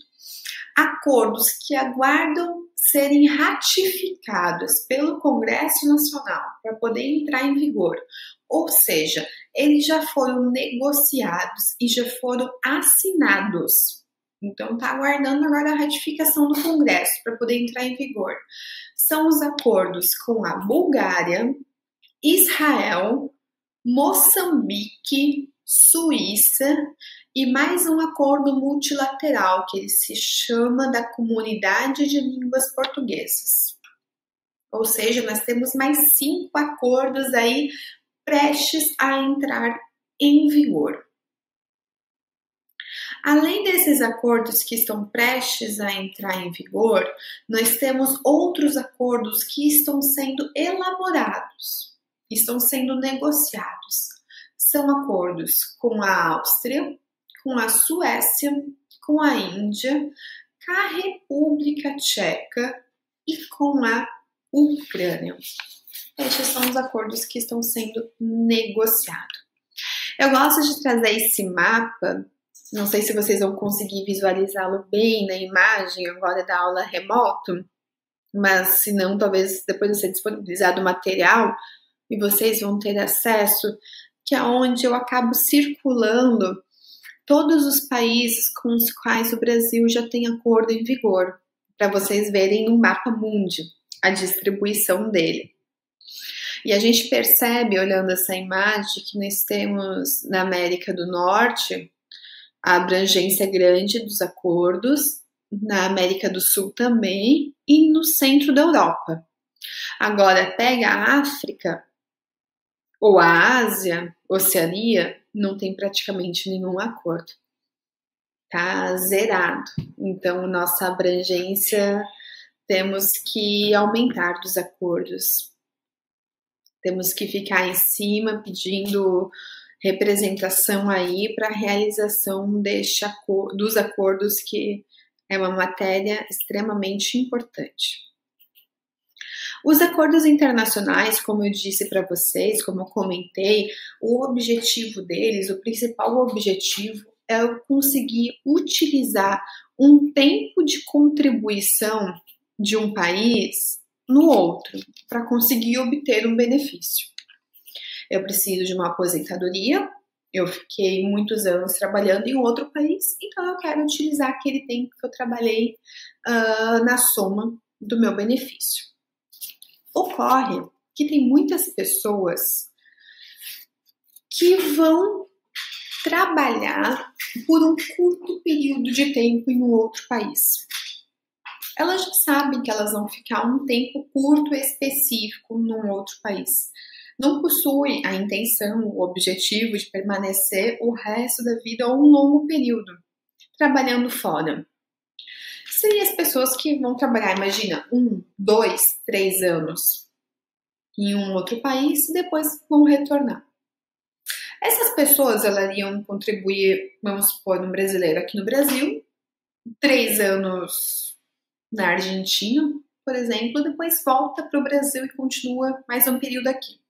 acordos que aguardam serem ratificados pelo Congresso Nacional para poder entrar em vigor. Ou seja, eles já foram negociados e já foram assinados. Então está aguardando agora a ratificação do Congresso para poder entrar em vigor. São os acordos com a Bulgária, Israel, Moçambique, Suíça e mais um acordo multilateral que ele se chama da Comunidade de Línguas Portuguesas. Ou seja, nós temos mais 5 acordos aí prestes a entrar em vigor. Além desses acordos que estão prestes a entrar em vigor, nós temos outros acordos que estão sendo elaborados, estão sendo negociados. São acordos com a Áustria, com a Suécia, com a Índia, com a República Tcheca e com a Ucrânia. Estes são os acordos que estão sendo negociados. Eu gosto de trazer esse mapa. Não sei se vocês vão conseguir visualizá-lo bem na imagem agora da aula remoto, mas se não, talvez depois de ser disponibilizado o material e vocês vão ter acesso, que é onde eu acabo circulando todos os países com os quais o Brasil já tem acordo em vigor, para vocês verem no mapa mundi a distribuição dele. E a gente percebe, olhando essa imagem, que nós temos na América do Norte a abrangência grande dos acordos, na América do Sul também e no centro da Europa. Agora, pega a África ou a Ásia, Oceania, não tem praticamente nenhum acordo. Tá zerado. Então, nossa abrangência temos que aumentar dos acordos. Temos que ficar em cima pedindo representação aí para a realização dos acordos, que é uma matéria extremamente importante. Os acordos internacionais, como eu disse para vocês, como eu comentei, o objetivo deles, o principal objetivo é eu conseguir utilizar um tempo de contribuição de um país no outro para conseguir obter um benefício. Eu preciso de uma aposentadoria, eu fiquei muitos anos trabalhando em outro país, então eu quero utilizar aquele tempo que eu trabalhei na soma do meu benefício. Ocorre que tem muitas pessoas que vão trabalhar por um curto período de tempo em um outro país. Elas já sabem que elas vão ficar um tempo curto específico num outro país. Não possui a intenção, o objetivo de permanecer o resto da vida ou um longo período trabalhando fora. Seriam as pessoas que vão trabalhar, imagina, 1, 2, 3 anos em um outro país e depois vão retornar. Essas pessoas, elas iriam contribuir, vamos supor, um brasileiro aqui no Brasil, 3 anos na Argentina, por exemplo, depois volta para o Brasil e continua mais um período aqui.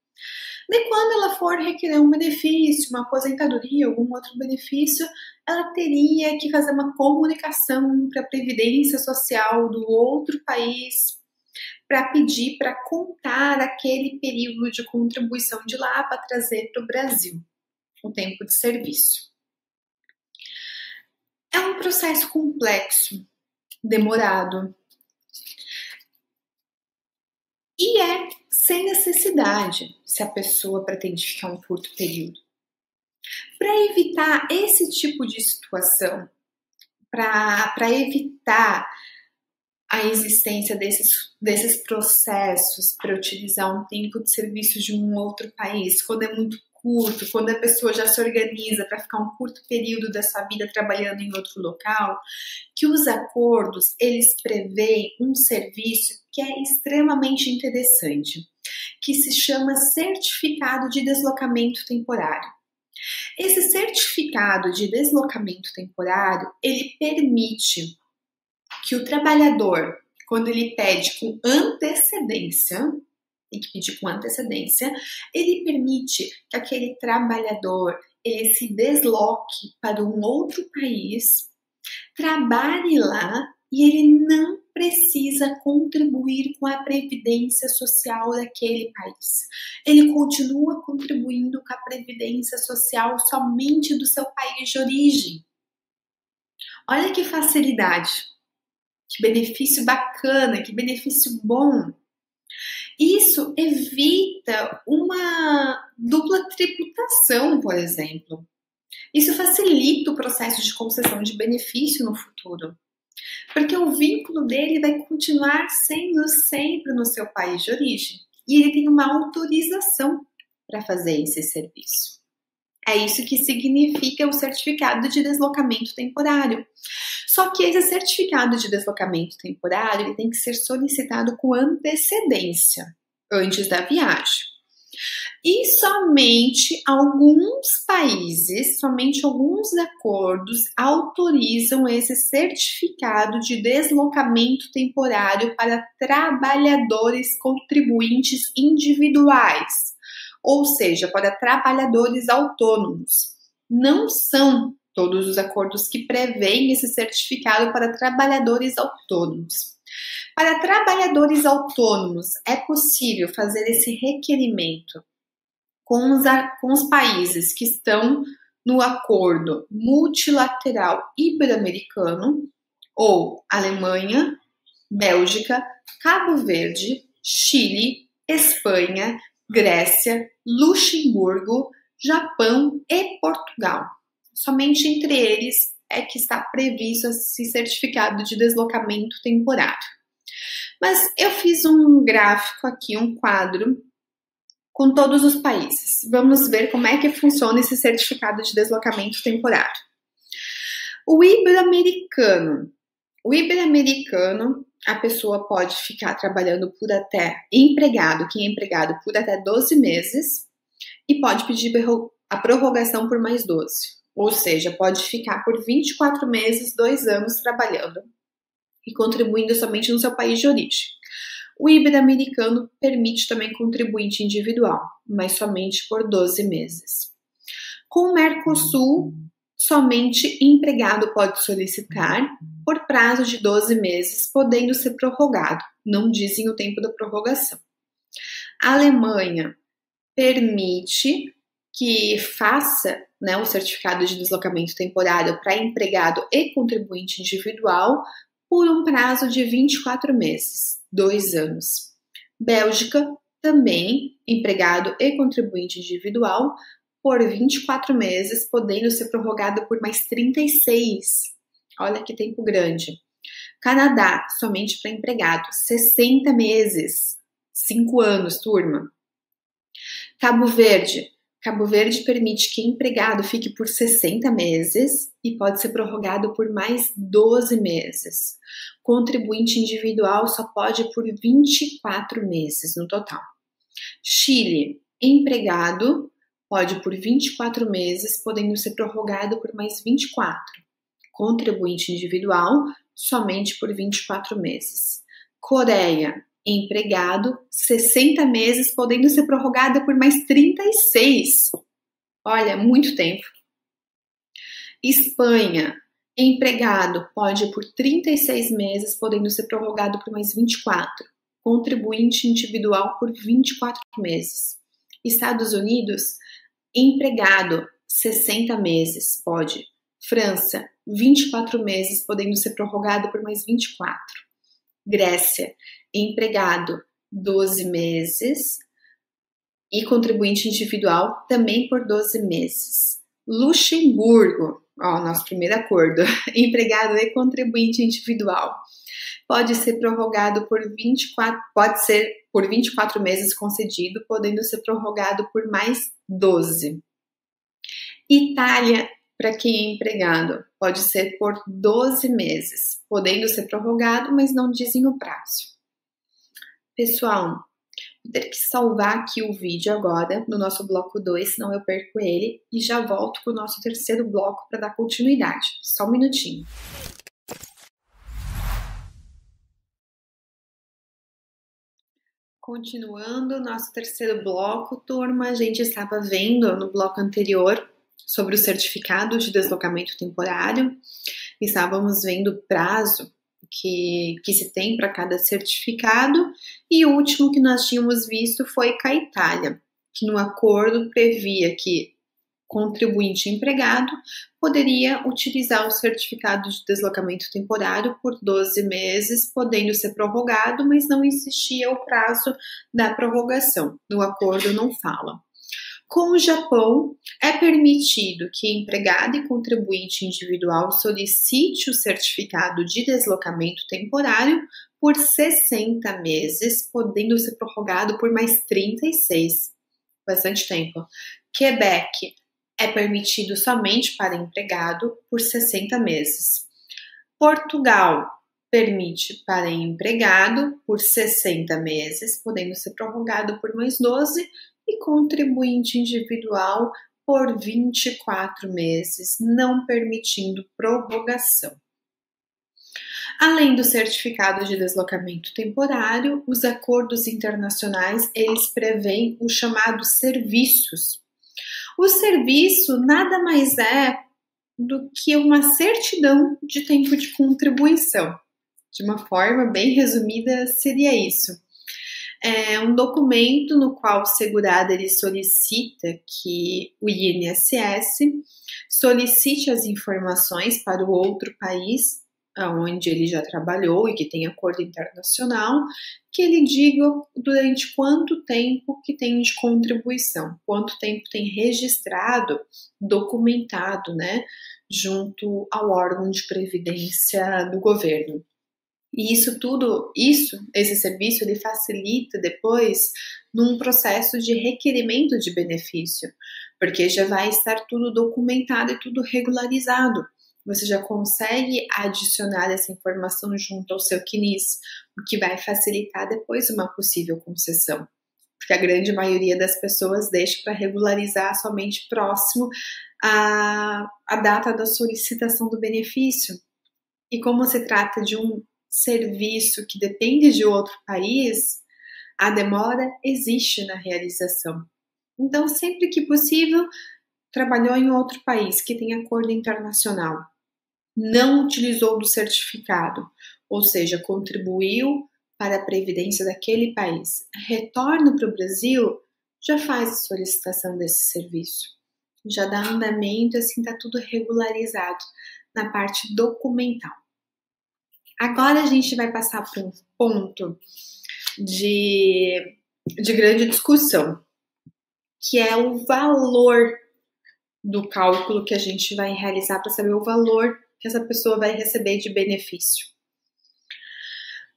E quando ela for requerer um benefício, uma aposentadoria, algum outro benefício, ela teria que fazer uma comunicação para a Previdência Social do outro país para pedir para contar aquele período de contribuição de lá para trazer para o Brasil o tempo de serviço. É um processo complexo, demorado. E é sem necessidade se a pessoa pretende ficar um curto período. Para evitar esse tipo de situação, para evitar a existência desses processos para utilizar um tempo de serviço de um outro país, quando é muito curto, quando a pessoa já se organiza para ficar um curto período da sua vida trabalhando em outro local, que os acordos, eles preveem um serviço que é extremamente interessante, que se chama certificado de deslocamento temporário. Esse certificado de deslocamento temporário, ele permite que o trabalhador, quando ele pede com antecedência, tem que pedir com antecedência, ele permite que aquele trabalhador ele se desloque para um outro país, trabalhe lá e ele não precisa contribuir com a previdência social daquele país. Ele continua contribuindo com a previdência social somente do seu país de origem. Olha que facilidade, que benefício bacana, que benefício bom. Isso evita uma dupla tributação, por exemplo. Isso facilita o processo de concessão de benefício no futuro, porque o vínculo dele vai continuar sendo sempre no seu país de origem e ele tem uma autorização para fazer esse serviço. É isso que significa o certificado de deslocamento temporário. Só que esse certificado de deslocamento temporário ele tem que ser solicitado com antecedência, antes da viagem. E somente alguns países, somente alguns acordos autorizam esse certificado de deslocamento temporário para trabalhadores contribuintes individuais, ou seja, para trabalhadores autônomos. Não são todos os acordos que prevêem esse certificado para trabalhadores autônomos. Para trabalhadores autônomos, é possível fazer esse requerimento com os países que estão no acordo multilateral ibero-americano, ou Alemanha, Bélgica, Cabo Verde, Chile, Espanha, Grécia, Luxemburgo, Japão e Portugal. Somente entre eles é que está previsto esse certificado de deslocamento temporário. Mas eu fiz um gráfico aqui, um quadro, com todos os países. Vamos ver como é que funciona esse certificado de deslocamento temporário. O ibero-americano, a pessoa pode ficar trabalhando por até, empregado, quem é empregado por até 12 meses, e pode pedir a prorrogação por mais 12. Ou seja, pode ficar por 24 meses, 2 anos trabalhando e contribuindo somente no seu país de origem. O ibero-americano permite também contribuinte individual, mas somente por 12 meses. Com o Mercosul, somente empregado pode solicitar por prazo de 12 meses, podendo ser prorrogado. Não dizem o tempo da prorrogação. A Alemanha permite que faça o certificado de deslocamento temporário para empregado e contribuinte individual por um prazo de 24 meses, 2 anos. Bélgica, também, empregado e contribuinte individual, por 24 meses, podendo ser prorrogado por mais 36. Olha que tempo grande. Canadá, somente para empregado, 60 meses, 5 anos, turma. Cabo Verde permite que empregado fique por 60 meses e pode ser prorrogado por mais 12 meses. Contribuinte individual só pode por 24 meses no total. Chile, empregado pode por 24 meses, podendo ser prorrogado por mais 24. Contribuinte individual, somente por 24 meses. Coreia, empregado, 60 meses, podendo ser prorrogada por mais 36. Olha, muito tempo. Espanha, empregado, pode por 36 meses, podendo ser prorrogado por mais 24. Contribuinte individual por 24 meses. Estados Unidos, empregado, 60 meses, pode. França, 24 meses, podendo ser prorrogado por mais 24. Grécia, empregado 12 meses e contribuinte individual também por 12 meses. Luxemburgo, nosso primeiro acordo, empregado e contribuinte individual. Pode ser prorrogado por 24 meses concedido, podendo ser prorrogado por mais 12. Itália, para quem é empregado, pode ser por 12 meses, podendo ser prorrogado, mas não dizem o prazo. Pessoal, vou ter que salvar aqui o vídeo agora, no nosso bloco 2, senão eu perco ele, e já volto para o nosso terceiro bloco para dar continuidade. Só um minutinho. Continuando nosso terceiro bloco, turma, a gente estava vendo no bloco anterior sobre o certificado de deslocamento temporário, estávamos vendo o prazo que se tem para cada certificado, e o último que nós tínhamos visto foi com a Itália, que no acordo previa que contribuinte empregado poderia utilizar o certificado de deslocamento temporário por 12 meses, podendo ser prorrogado, mas não existia o prazo da prorrogação. No acordo não fala. Com o Japão, é permitido que empregado e contribuinte individual solicite o certificado de deslocamento temporário por 60 meses, podendo ser prorrogado por mais 36. Bastante tempo. Quebec é permitido somente para empregado por 60 meses. Portugal permite para empregado por 60 meses, podendo ser prorrogado por mais 12, e contribuinte individual por 24 meses, não permitindo prorrogação. Além do certificado de deslocamento temporário, os acordos internacionais, eles prevêem os chamados serviços. O serviço nada mais é do que uma certidão de tempo de contribuição. De uma forma bem resumida, seria isso. É um documento no qual o segurado ele solicita que o INSS solicite as informações para o outro país onde ele já trabalhou e que tem acordo internacional, que ele diga durante quanto tempo que tem de contribuição, quanto tempo tem registrado, documentado, né, junto ao órgão de previdência do governo. E esse serviço, ele facilita depois num processo de requerimento de benefício, porque já vai estar tudo documentado e tudo regularizado. Você já consegue adicionar essa informação junto ao seu CNIS, o que vai facilitar depois uma possível concessão. Porque a grande maioria das pessoas deixa para regularizar somente próximo à data da solicitação do benefício. E como se trata de um serviço que depende de outro país, a demora existe na realização. Então, sempre que possível, trabalhou em outro país que tem acordo internacional, não utilizou do certificado, ou seja, contribuiu para a previdência daquele país, retorna para o Brasil, já faz a solicitação desse serviço, já dá andamento, assim está tudo regularizado na parte documental. Agora a gente vai passar para um ponto de grande discussão, que é o valor do cálculo que a gente vai realizar para saber o valor que essa pessoa vai receber de benefício.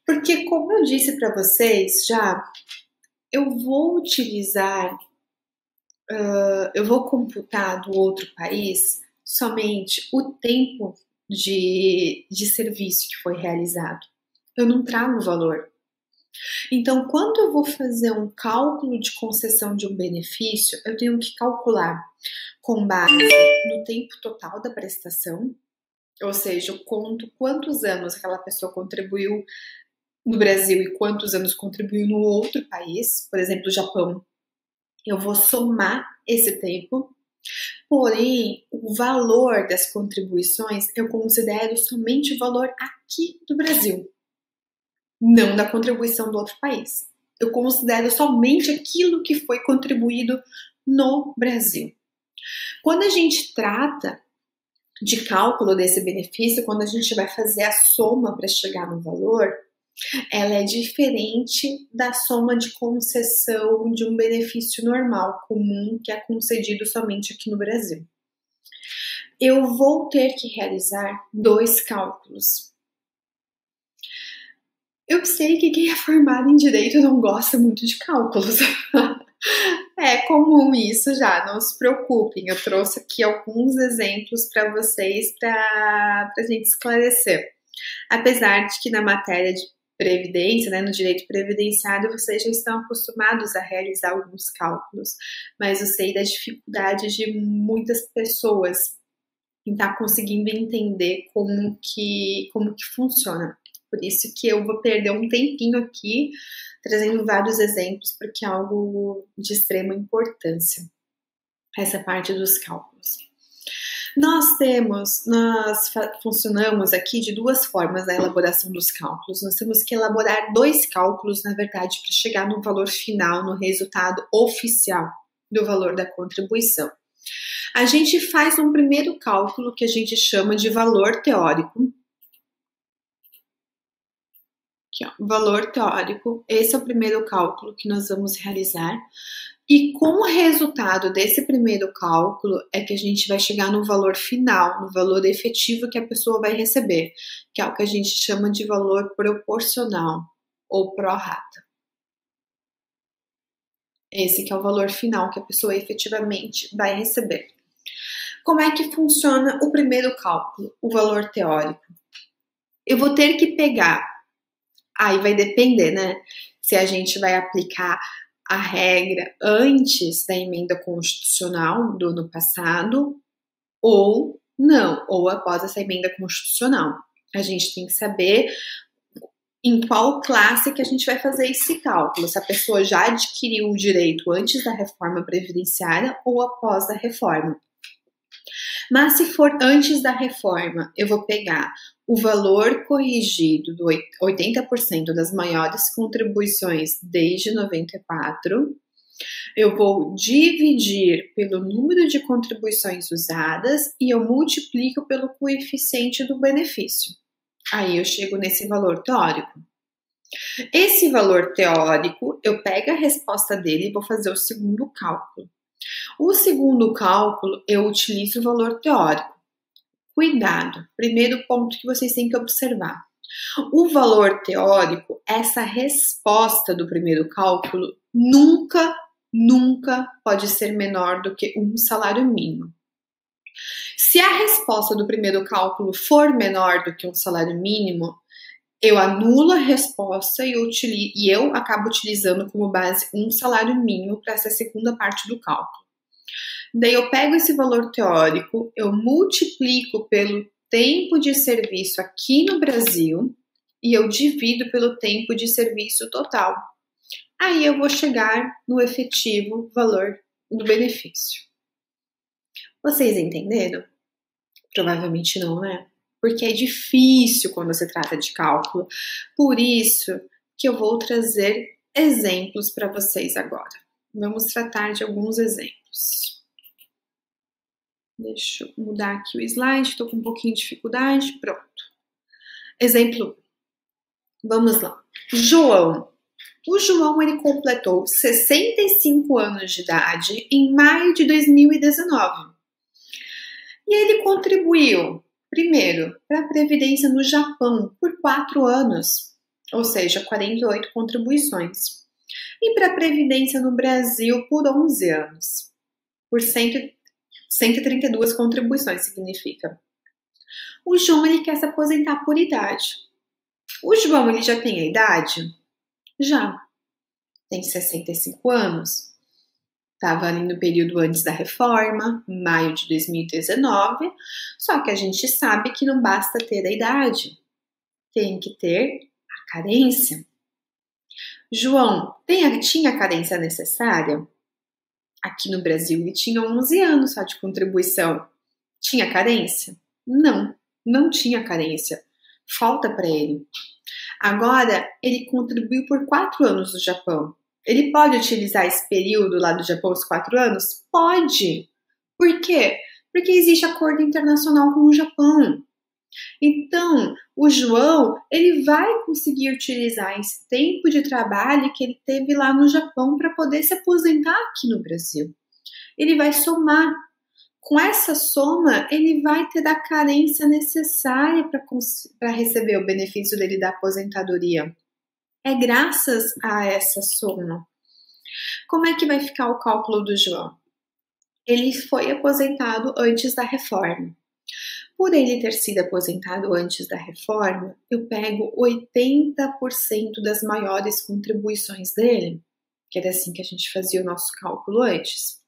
Porque, como eu disse para vocês já, eu vou computar do outro país somente o tempo de serviço que foi realizado. Eu não trago o valor. Então, quando eu vou fazer um cálculo de concessão de um benefício, eu tenho que calcular com base no tempo total da prestação, ou seja, eu conto quantos anos aquela pessoa contribuiu no Brasil e quantos anos contribuiu no outro país, por exemplo, o Japão. Eu vou somar esse tempo, porém, o valor das contribuições eu considero somente o valor aqui do Brasil, não da contribuição do outro país. Eu considero somente aquilo que foi contribuído no Brasil. Quando a gente trata de cálculo desse benefício, quando a gente vai fazer a soma para chegar no valor, ela é diferente da soma de concessão de um benefício normal, comum, que é concedido somente aqui no Brasil. Eu vou ter que realizar 2 cálculos. Eu sei que quem é formado em direito não gosta muito de cálculos. É comum isso já, não se preocupem. Eu trouxe aqui alguns exemplos para vocês para a gente esclarecer. Apesar de que na matéria de previdência, né, no direito previdenciário, vocês já estão acostumados a realizar alguns cálculos, mas eu sei da dificuldade de muitas pessoas em estar conseguindo entender como que funciona. Por isso que eu vou perder um tempinho aqui trazendo vários exemplos, porque é algo de extrema importância, essa parte dos cálculos. Nós funcionamos aqui de 2 formas na elaboração dos cálculos. Nós temos que elaborar 2 cálculos, na verdade, para chegar no valor final, no resultado oficial do valor da contribuição. A gente faz um primeiro cálculo que a gente chama de valor teórico. Aqui, ó, valor teórico. Esse é o primeiro cálculo que nós vamos realizar. E com o resultado desse primeiro cálculo é que a gente vai chegar no valor final, no valor efetivo que a pessoa vai receber, que é o que a gente chama de valor proporcional ou pró-rata. Esse que é o valor final que a pessoa efetivamente vai receber. Como é que funciona o primeiro cálculo, o valor teórico? Eu vou ter que pegar, aí vai depender, né? Se a gente vai aplicar a regra antes da emenda constitucional do ano passado ou não, ou após essa emenda constitucional. A gente tem que saber em qual classe que a gente vai fazer esse cálculo, se a pessoa já adquiriu o direito antes da reforma previdenciária ou após a reforma. Mas se for antes da reforma, eu vou pegar o valor corrigido do 80% das maiores contribuições desde 94, eu vou dividir pelo número de contribuições usadas e eu multiplico pelo coeficiente do benefício. Aí eu chego nesse valor teórico. Esse valor teórico, eu pego a resposta dele e vou fazer o segundo cálculo. O segundo cálculo, eu utilizo o valor teórico. Cuidado, primeiro ponto que vocês têm que observar. O valor teórico, essa resposta do primeiro cálculo, nunca pode ser menor do que um salário mínimo. Se a resposta do primeiro cálculo for menor do que um salário mínimo, eu anulo a resposta e eu acabo utilizando como base um salário mínimo para essa segunda parte do cálculo. Daí eu pego esse valor teórico, eu multiplico pelo tempo de serviço aqui no Brasil e eu divido pelo tempo de serviço total. Aí eu vou chegar no efetivo valor do benefício. Vocês entenderam? Provavelmente não, né? Porque é difícil quando se trata de cálculo. Por isso que eu vou trazer exemplos para vocês agora. Vamos tratar de alguns exemplos. Deixa eu mudar aqui o slide, estou com um pouquinho de dificuldade. Pronto. Exemplo 1. Vamos lá. João. O João, ele completou 65 anos de idade em maio de 2019. E ele contribuiu, primeiro, para a Previdência no Japão por 4 anos, ou seja, 48 contribuições. E para a Previdência no Brasil por 11 anos, por 132 contribuições, significa. O João, ele quer se aposentar por idade. O João, ele já tem a idade? Já. Tem 65 anos. Estava ali no período antes da reforma, maio de 2019, só que a gente sabe que não basta ter a idade, tem que ter a carência. João, tinha a carência necessária? Aqui no Brasil ele tinha 11 anos só de contribuição. Tinha carência? Não tinha carência. Falta para ele. Agora, ele contribuiu por 4 anos no Japão. Ele pode utilizar esse período lá do Japão, os 4 anos? Pode. Por quê? Porque existe acordo internacional com o Japão. Então, o João, ele vai conseguir utilizar esse tempo de trabalho que ele teve lá no Japão para poder se aposentar aqui no Brasil. Ele vai somar. Com essa soma, ele vai ter a carência necessária para receber o benefício dele da aposentadoria. É graças a essa soma. Como é que vai ficar o cálculo do João? Ele foi aposentado antes da reforma. Por ele ter sido aposentado antes da reforma, eu pego 80% das maiores contribuições dele, que era assim que a gente fazia o nosso cálculo antes.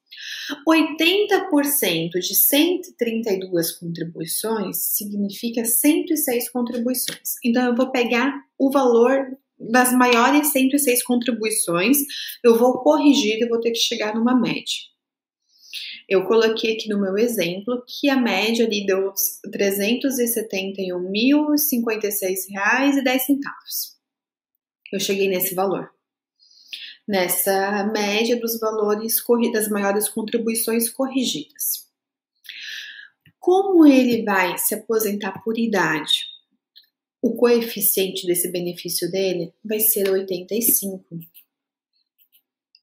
80% de 132 contribuições significa 106 contribuições. Então, eu vou pegar o valor das maiores 106 contribuições, eu vou corrigir e vou ter que chegar numa média. Eu coloquei aqui no meu exemplo que a média ali deu R$ 371.056,10. Eu cheguei nesse valor. nessa média dos valores, das maiores contribuições corrigidas. Como ele vai se aposentar por idade? O coeficiente desse benefício dele vai ser 85,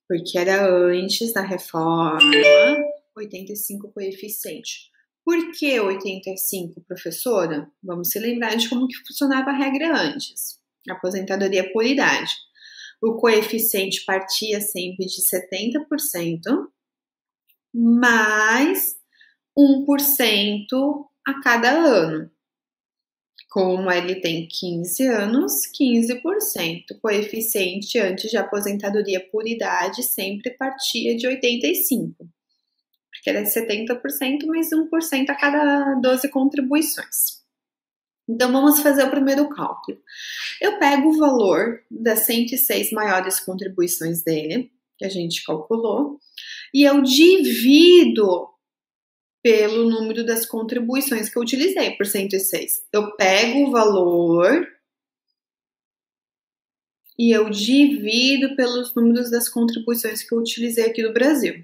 porque era antes da reforma, 85 coeficiente. Por que 85, professora? Vamos se lembrar de como que funcionava a regra antes. Aposentadoria por idade. O coeficiente partia sempre de 70%, mais 1% a cada ano. Como ele tem 15 anos, 15%. Coeficiente antes de aposentadoria por idade sempre partia de 85%. Porque era 70% mais 1% a cada 12 contribuições. Então, vamos fazer o primeiro cálculo. Eu pego o valor das 106 maiores contribuições dele, que a gente calculou, e eu divido pelo número das contribuições que eu utilizei, por 106. Eu pego o valor e eu divido pelos números das contribuições que eu utilizei aqui no Brasil.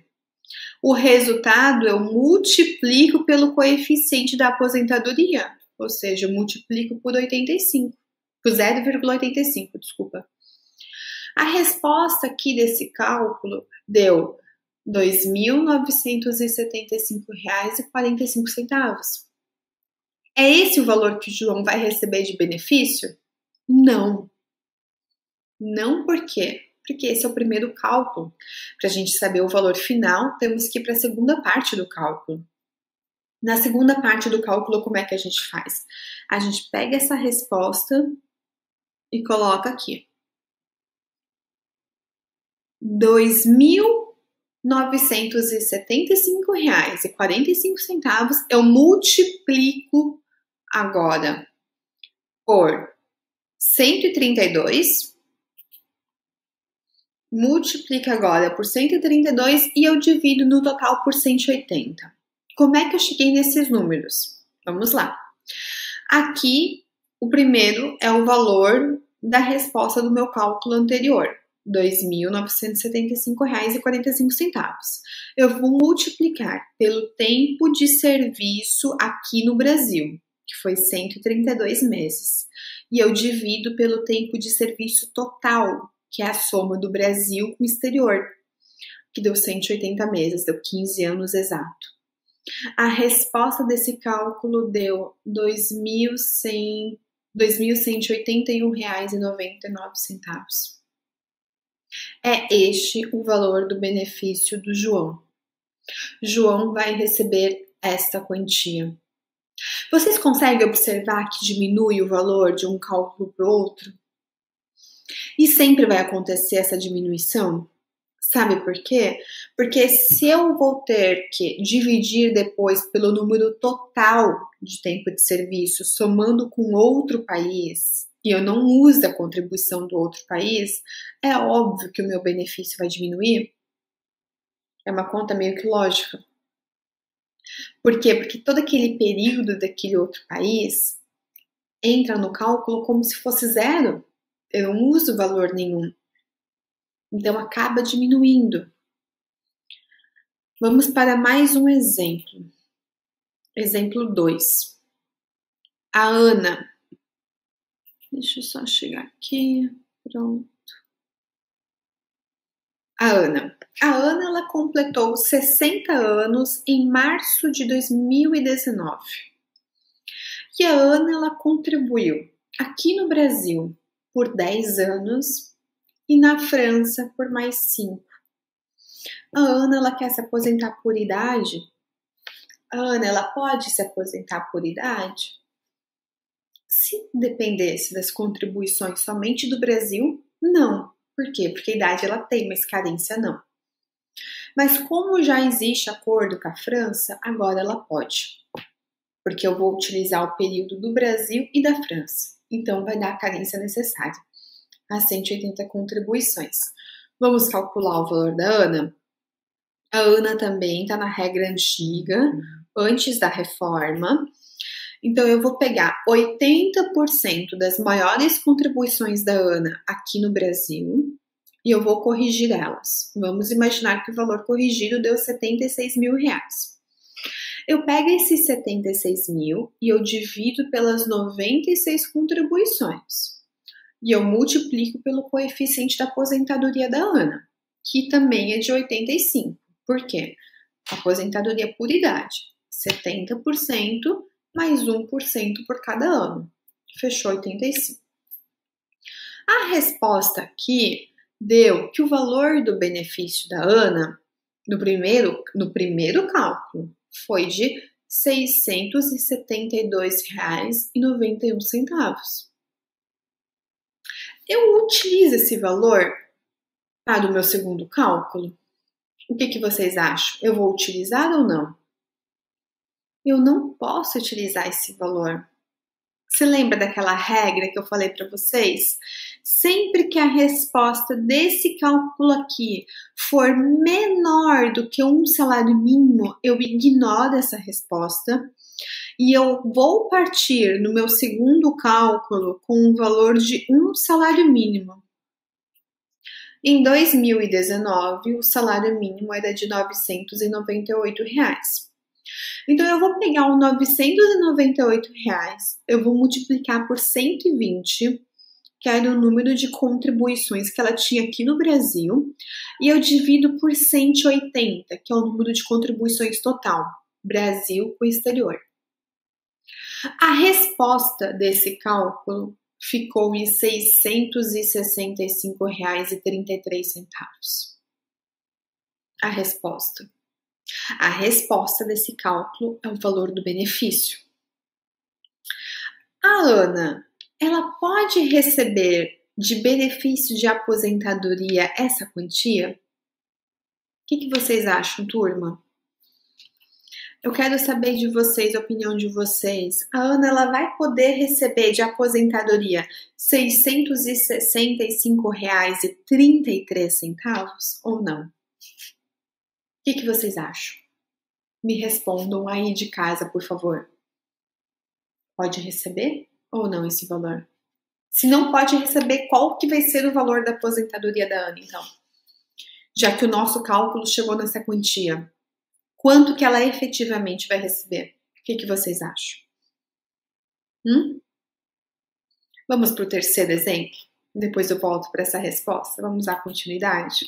O resultado eu multiplico pelo coeficiente da aposentadoria, ou seja, eu multiplico por 85, por 0,85, desculpa. A resposta aqui desse cálculo deu R$ 2.975,45. É esse o valor que o João vai receber de benefício? Não. Não por quê? Porque esse é o primeiro cálculo. Para a gente saber o valor final, temos que ir para a segunda parte do cálculo. Na segunda parte do cálculo, como é que a gente faz? A gente pega essa resposta e coloca aqui. R$ 2.975,45 eu multiplico agora por 132, multiplica agora por 132 e eu divido no total por 180. Como é que eu cheguei nesses números? Vamos lá. Aqui, o primeiro é o valor da resposta do meu cálculo anterior. R$ 2.975,45. Eu vou multiplicar pelo tempo de serviço aqui no Brasil, que foi 132 meses. E eu divido pelo tempo de serviço total, que é a soma do Brasil com o exterior, que deu 180 meses, deu 15 anos exato. A resposta desse cálculo deu R$ 2.181,99. É este o valor do benefício do João. João vai receber esta quantia. Vocês conseguem observar que diminui o valor de um cálculo para o outro? E sempre vai acontecer essa diminuição? Sabe por quê? Porque se eu vou ter que dividir depois pelo número total de tempo de serviço, somando com outro país, e eu não uso a contribuição do outro país, é óbvio que o meu benefício vai diminuir. É uma conta meio que lógica. Por quê? Porque todo aquele período daquele outro país entra no cálculo como se fosse zero. Eu não uso valor nenhum. Então, acaba diminuindo. Vamos para mais um exemplo. Exemplo 2. A Ana. Deixa eu só chegar aqui. Pronto. A Ana, ela completou 60 anos em março de 2019. E a Ana, ela contribuiu aqui no Brasil por 10 anos e na França por mais 5. A Ana, ela quer se aposentar por idade? A Ana, ela pode se aposentar por idade? Se dependesse das contribuições somente do Brasil, não. Por quê? Porque a idade ela tem, mas carência não. Mas como já existe acordo com a França, agora ela pode. Porque eu vou utilizar o período do Brasil e da França. Então vai dar a carência necessária. As 180 contribuições. Vamos calcular o valor da Ana? A Ana também está na regra antiga, antes da reforma. Então, eu vou pegar 80% das maiores contribuições da Ana aqui no Brasil, e eu vou corrigir elas. Vamos imaginar que o valor corrigido deu R$76 mil. Eu pego esses 76 mil e eu divido pelas 96 contribuições. E eu multiplico pelo coeficiente da aposentadoria da Ana, que também é de 85. Por quê? Aposentadoria por idade, 70% mais 1% por cada ano. Fechou 85. A resposta aqui deu que o valor do benefício da Ana, no primeiro cálculo, foi de R$ 672,91. Eu utilizo esse valor para o meu segundo cálculo? O que vocês acham? Eu vou utilizar ou não? Eu não posso utilizar esse valor. Você lembra daquela regra que eu falei para vocês? Sempre que a resposta desse cálculo aqui for menor do que um salário mínimo, eu ignoro essa resposta e eu vou partir no meu segundo cálculo com um valor de um salário mínimo. Em 2019, o salário mínimo era de R$ 998. Então, eu vou pegar o R$ 998, eu vou multiplicar por 120, que era o número de contribuições que ela tinha aqui no Brasil, e eu divido por 180, que é o número de contribuições total, Brasil com o exterior. A resposta desse cálculo ficou em R$ 665,33. A resposta. A resposta desse cálculo é o valor do benefício. A Ana, ela pode receber de benefício de aposentadoria essa quantia? O que vocês acham, turma? Eu quero saber de vocês, a opinião de vocês. A Ana, ela vai poder receber de aposentadoria R$ 665,33 ou não? O que vocês acham? Me respondam aí de casa, por favor. Pode receber ou não esse valor? Se não pode receber, qual que vai ser o valor da aposentadoria da Ana, então? Já que o nosso cálculo chegou nessa quantia. Quanto que ela efetivamente vai receber? O que vocês acham? Vamos para o terceiro exemplo? Depois eu volto para essa resposta. Vamos dar continuidade?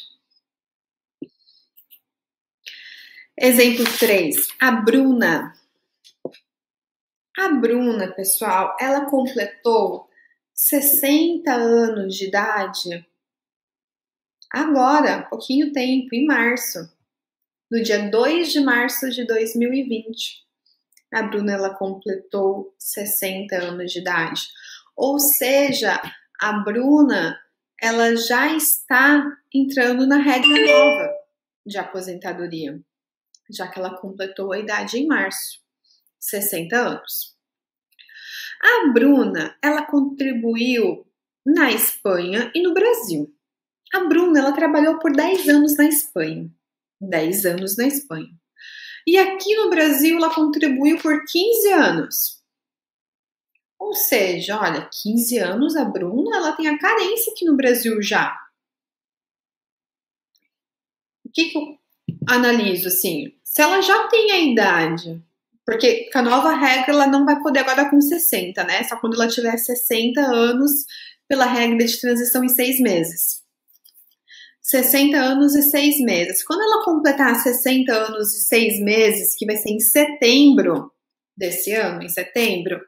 Exemplo 3. A Bruna, pessoal, ela completou 60 anos de idade agora, pouquinho tempo, em março. No dia 2 de março de 2020, a Bruna, ela completou 60 anos de idade. Ou seja, a Bruna, ela já está entrando na regra nova de aposentadoria, já que ela completou a idade em março, 60 anos. A Bruna, ela contribuiu na Espanha e no Brasil. A Bruna, ela trabalhou por 10 anos na Espanha. 10 anos na Espanha. E aqui no Brasil, ela contribuiu por 15 anos. Ou seja, olha, 15 anos a Bruna, ela tem a carência aqui no Brasil já. O que eu analiso, assim? Se ela já tem a idade, porque com a nova regra, ela não vai poder agora com 60, né? Só quando ela tiver 60 anos, pela regra de transição em 6 meses. 60 anos e 6 meses. Quando ela completar 60 anos e 6 meses, que vai ser em setembro desse ano, em setembro,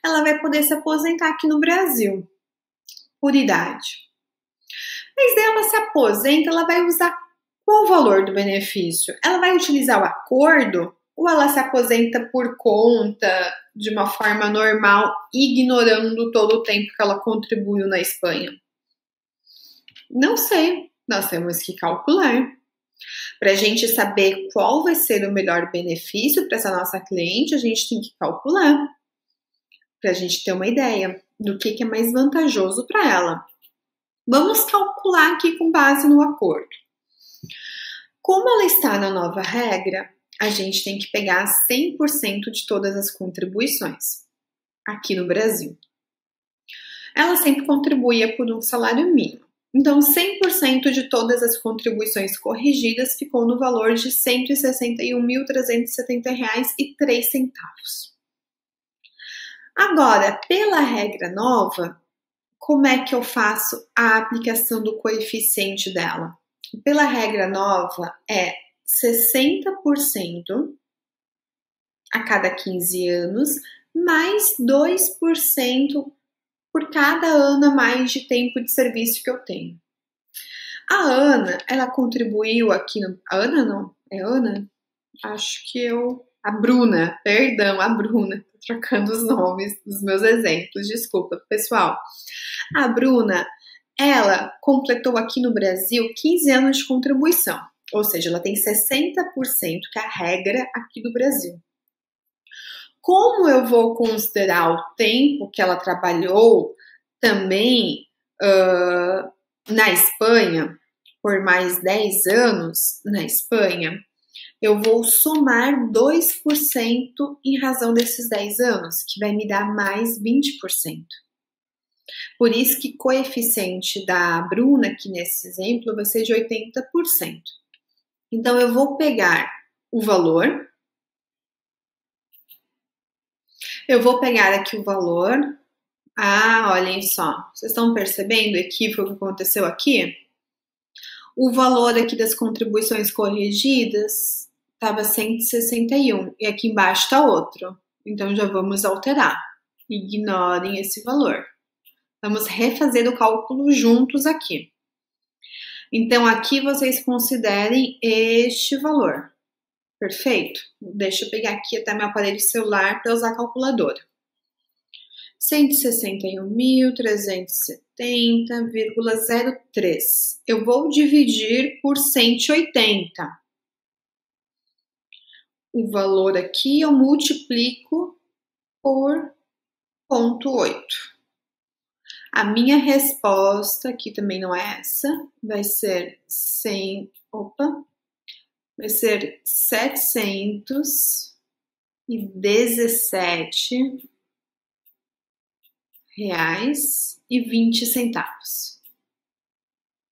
ela vai poder se aposentar aqui no Brasil, por idade. Mas daí ela se aposenta, ela vai usar qual o valor do benefício? Ela vai utilizar o acordo ou ela se aposenta por conta, de uma forma normal, ignorando todo o tempo que ela contribuiu na Espanha? Não sei. Nós temos que calcular. Para a gente saber qual vai ser o melhor benefício para essa nossa cliente, a gente tem que calcular. Para a gente ter uma ideia do que é mais vantajoso para ela. Vamos calcular aqui com base no acordo. Como ela está na nova regra, a gente tem que pegar 100% de todas as contribuições aqui no Brasil. Ela sempre contribuía por um salário mínimo. Então, 100% de todas as contribuições corrigidas ficou no valor de R$ 161.370,03. Agora, pela regra nova, como é que eu faço a aplicação do coeficiente dela? Pela regra nova, é 60% a cada 15 anos, mais 2% por cada ano a mais de tempo de serviço que eu tenho. A Ana, ela contribuiu aqui no... A Ana não, é Ana? Acho que eu... A Bruna, perdão, a Bruna. Tô trocando os nomes dos meus exemplos, desculpa, pessoal. A Bruna, ela completou aqui no Brasil 15 anos de contribuição. Ou seja, ela tem 60%, que é a regra aqui do Brasil. Como eu vou considerar o tempo que ela trabalhou também na Espanha, por mais 10 anos na Espanha, eu vou somar 2% em razão desses 10 anos, que vai me dar mais 20%. Por isso que o coeficiente da Bruna, aqui nesse exemplo, vai ser de 80%. Então, eu vou pegar o valor. Eu vou pegar aqui o valor. Ah, olhem só. Vocês estão percebendo o equívoco que aconteceu aqui? O valor aqui das contribuições corrigidas estava 161 e aqui embaixo está outro. Então, já vamos alterar. Ignorem esse valor. Vamos refazer o cálculo juntos aqui. Então, aqui vocês considerem este valor. Perfeito? Deixa eu pegar aqui até meu aparelho celular para usar a calculadora. 161.370,03. Eu vou dividir por 180. O valor aqui eu multiplico por 0,8. A minha resposta aqui também não é essa, vai ser vai ser 717 reais e 20 centavos.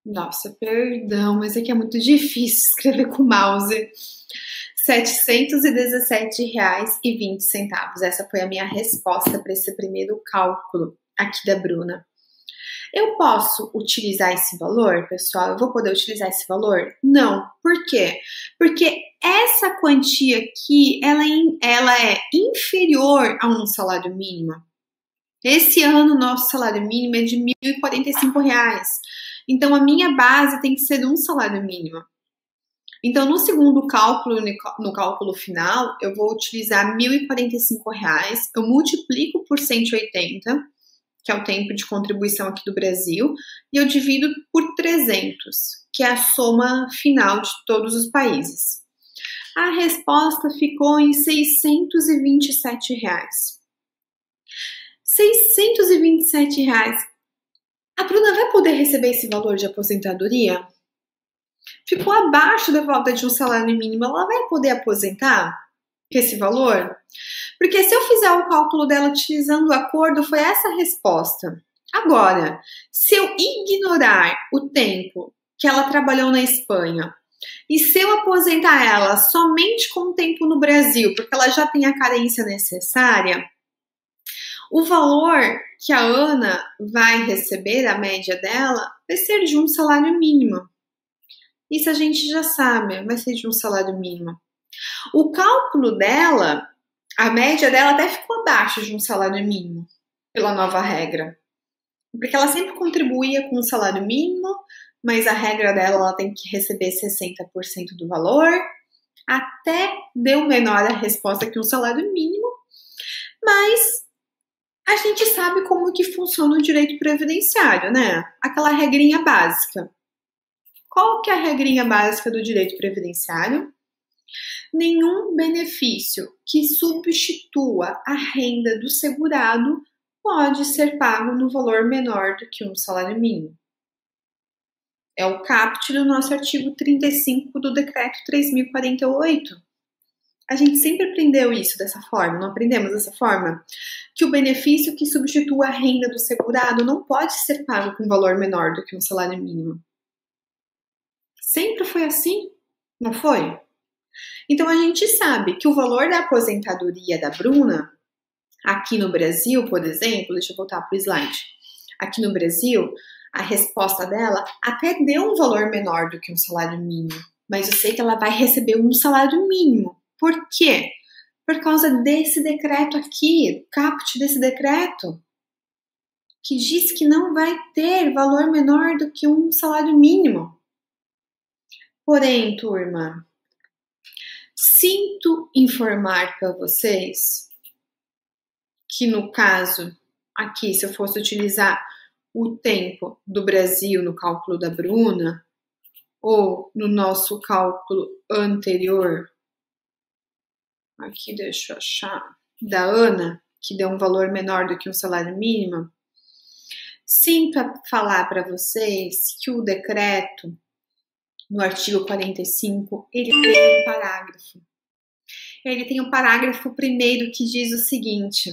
Nossa, perdão, mas aqui é muito difícil escrever com o mouse. 717 reais e 20 centavos. Essa foi a minha resposta para esse primeiro cálculo aqui da Bruna. Eu posso utilizar esse valor, pessoal? Eu vou poder utilizar esse valor? Não. Por quê? Porque essa quantia aqui, ela é inferior a um salário mínimo. Esse ano, nosso salário mínimo é de R$ 1.045. Então, a minha base tem que ser de um salário mínimo. Então, no segundo cálculo, no cálculo final, eu vou utilizar R$ 1.045, eu multiplico por 180, que é o tempo de contribuição aqui do Brasil, e eu divido por 300, que é a soma final de todos os países. A resposta ficou em R$ 627. R$ 627. A Bruna vai poder receber esse valor de aposentadoria? Ficou abaixo da falta de um salário mínimo, ela vai poder aposentar com esse valor? Porque se eu fizer o cálculo dela utilizando o acordo, foi essa a resposta. Agora, se eu ignorar o tempo que ela trabalhou na Espanha e se eu aposentar ela somente com o tempo no Brasil, porque ela já tem a carência necessária, o valor que a Ana vai receber, a média dela, vai ser de um salário mínimo. Isso a gente já sabe, vai ser de um salário mínimo. O cálculo dela, a média dela até ficou abaixo de um salário mínimo, pela nova regra. Porque ela sempre contribuía com um salário mínimo, mas a regra dela, ela tem que receber 60% do valor. Até deu menor a resposta que um salário mínimo, mas a gente sabe como que funciona o direito previdenciário, né? Aquela regrinha básica. Qual que é a regrinha básica do direito previdenciário? Nenhum benefício que substitua a renda do segurado pode ser pago no valor menor do que um salário mínimo. É o caput do nosso artigo 35 do Decreto 3.048. A gente sempre aprendeu isso dessa forma, não aprendemos dessa forma? Que o benefício que substitua a renda do segurado não pode ser pago com valor menor do que um salário mínimo. Sempre foi assim, não foi? Então a gente sabe que o valor da aposentadoria da Bruna, aqui no Brasil, por exemplo, deixa eu voltar para o slide. Aqui no Brasil, a resposta dela até deu um valor menor do que um salário mínimo, mas eu sei que ela vai receber um salário mínimo. Por quê? Por causa desse decreto aqui, caput desse decreto, que diz que não vai ter valor menor do que um salário mínimo. Porém, turma, sinto informar para vocês que no caso aqui, se eu fosse utilizar o tempo do Brasil no cálculo da Bruna, ou no nosso cálculo anterior, aqui deixa eu achar, da Ana, que deu um valor menor do que um salário mínimo, sinto falar para vocês que o decreto, no artigo 45, ele tem um parágrafo. Ele tem um parágrafo primeiro que diz o seguinte: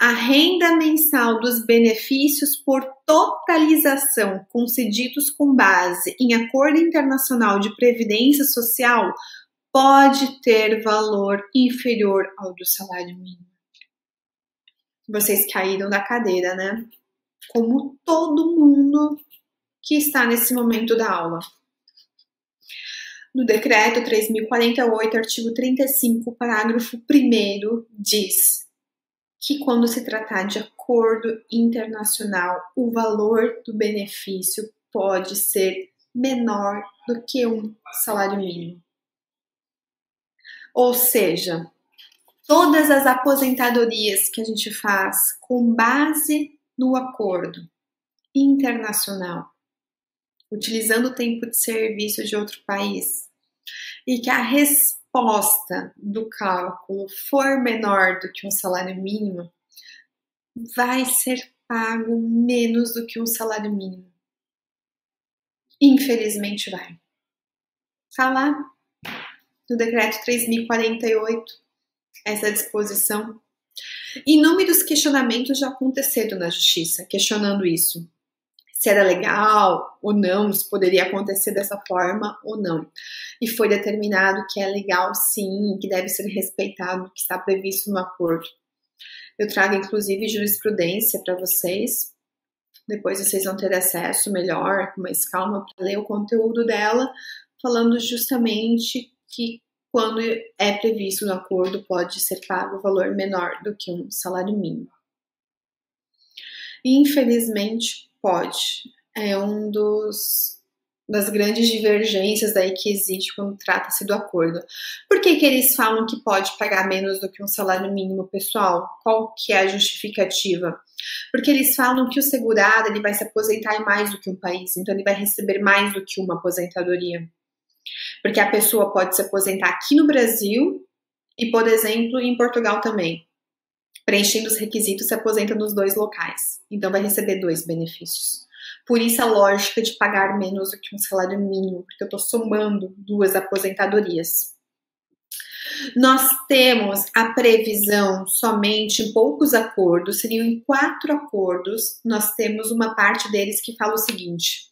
a renda mensal dos benefícios por totalização concedidos com base em acordo internacional de previdência social pode ter valor inferior ao do salário mínimo. Vocês caíram da cadeira, né? Como todo mundo que está nesse momento da aula. No decreto 3.048, artigo 35, parágrafo 1º, diz que quando se tratar de acordo internacional, o valor do benefício pode ser menor do que um salário mínimo. Ou seja, todas as aposentadorias que a gente faz com base no acordo internacional, utilizando o tempo de serviço de outro país, e que a resposta do cálculo for menor do que um salário mínimo, vai ser pago menos do que um salário mínimo. Infelizmente vai. Está lá no decreto 3.048, essa disposição. Inúmeros questionamentos já aconteceram na justiça, questionando isso. Se era legal ou não, se poderia acontecer dessa forma ou não. E foi determinado que é legal sim, que deve ser respeitado, que está previsto no acordo. Eu trago inclusive jurisprudência para vocês, depois vocês vão ter acesso melhor, com mais calma, para ler o conteúdo dela, falando justamente que quando é previsto no acordo pode ser pago valor menor do que um salário mínimo. Infelizmente, pode. É das grandes divergências aí que existe quando trata-se do acordo. Por que eles falam que pode pagar menos do que um salário mínimo, pessoal? Qual que é a justificativa? Porque eles falam que o segurado ele vai se aposentar em mais do que um país, então ele vai receber mais do que uma aposentadoria. Porque a pessoa pode se aposentar aqui no Brasil e, por exemplo, em Portugal também. Preenchendo os requisitos, se aposenta nos dois locais. Então, vai receber 2 benefícios. Por isso, a lógica de pagar menos do que um salário mínimo, porque eu estou somando 2 aposentadorias. Nós temos a previsão somente em poucos acordos, seriam em 4 acordos, nós temos uma parte deles que fala o seguinte,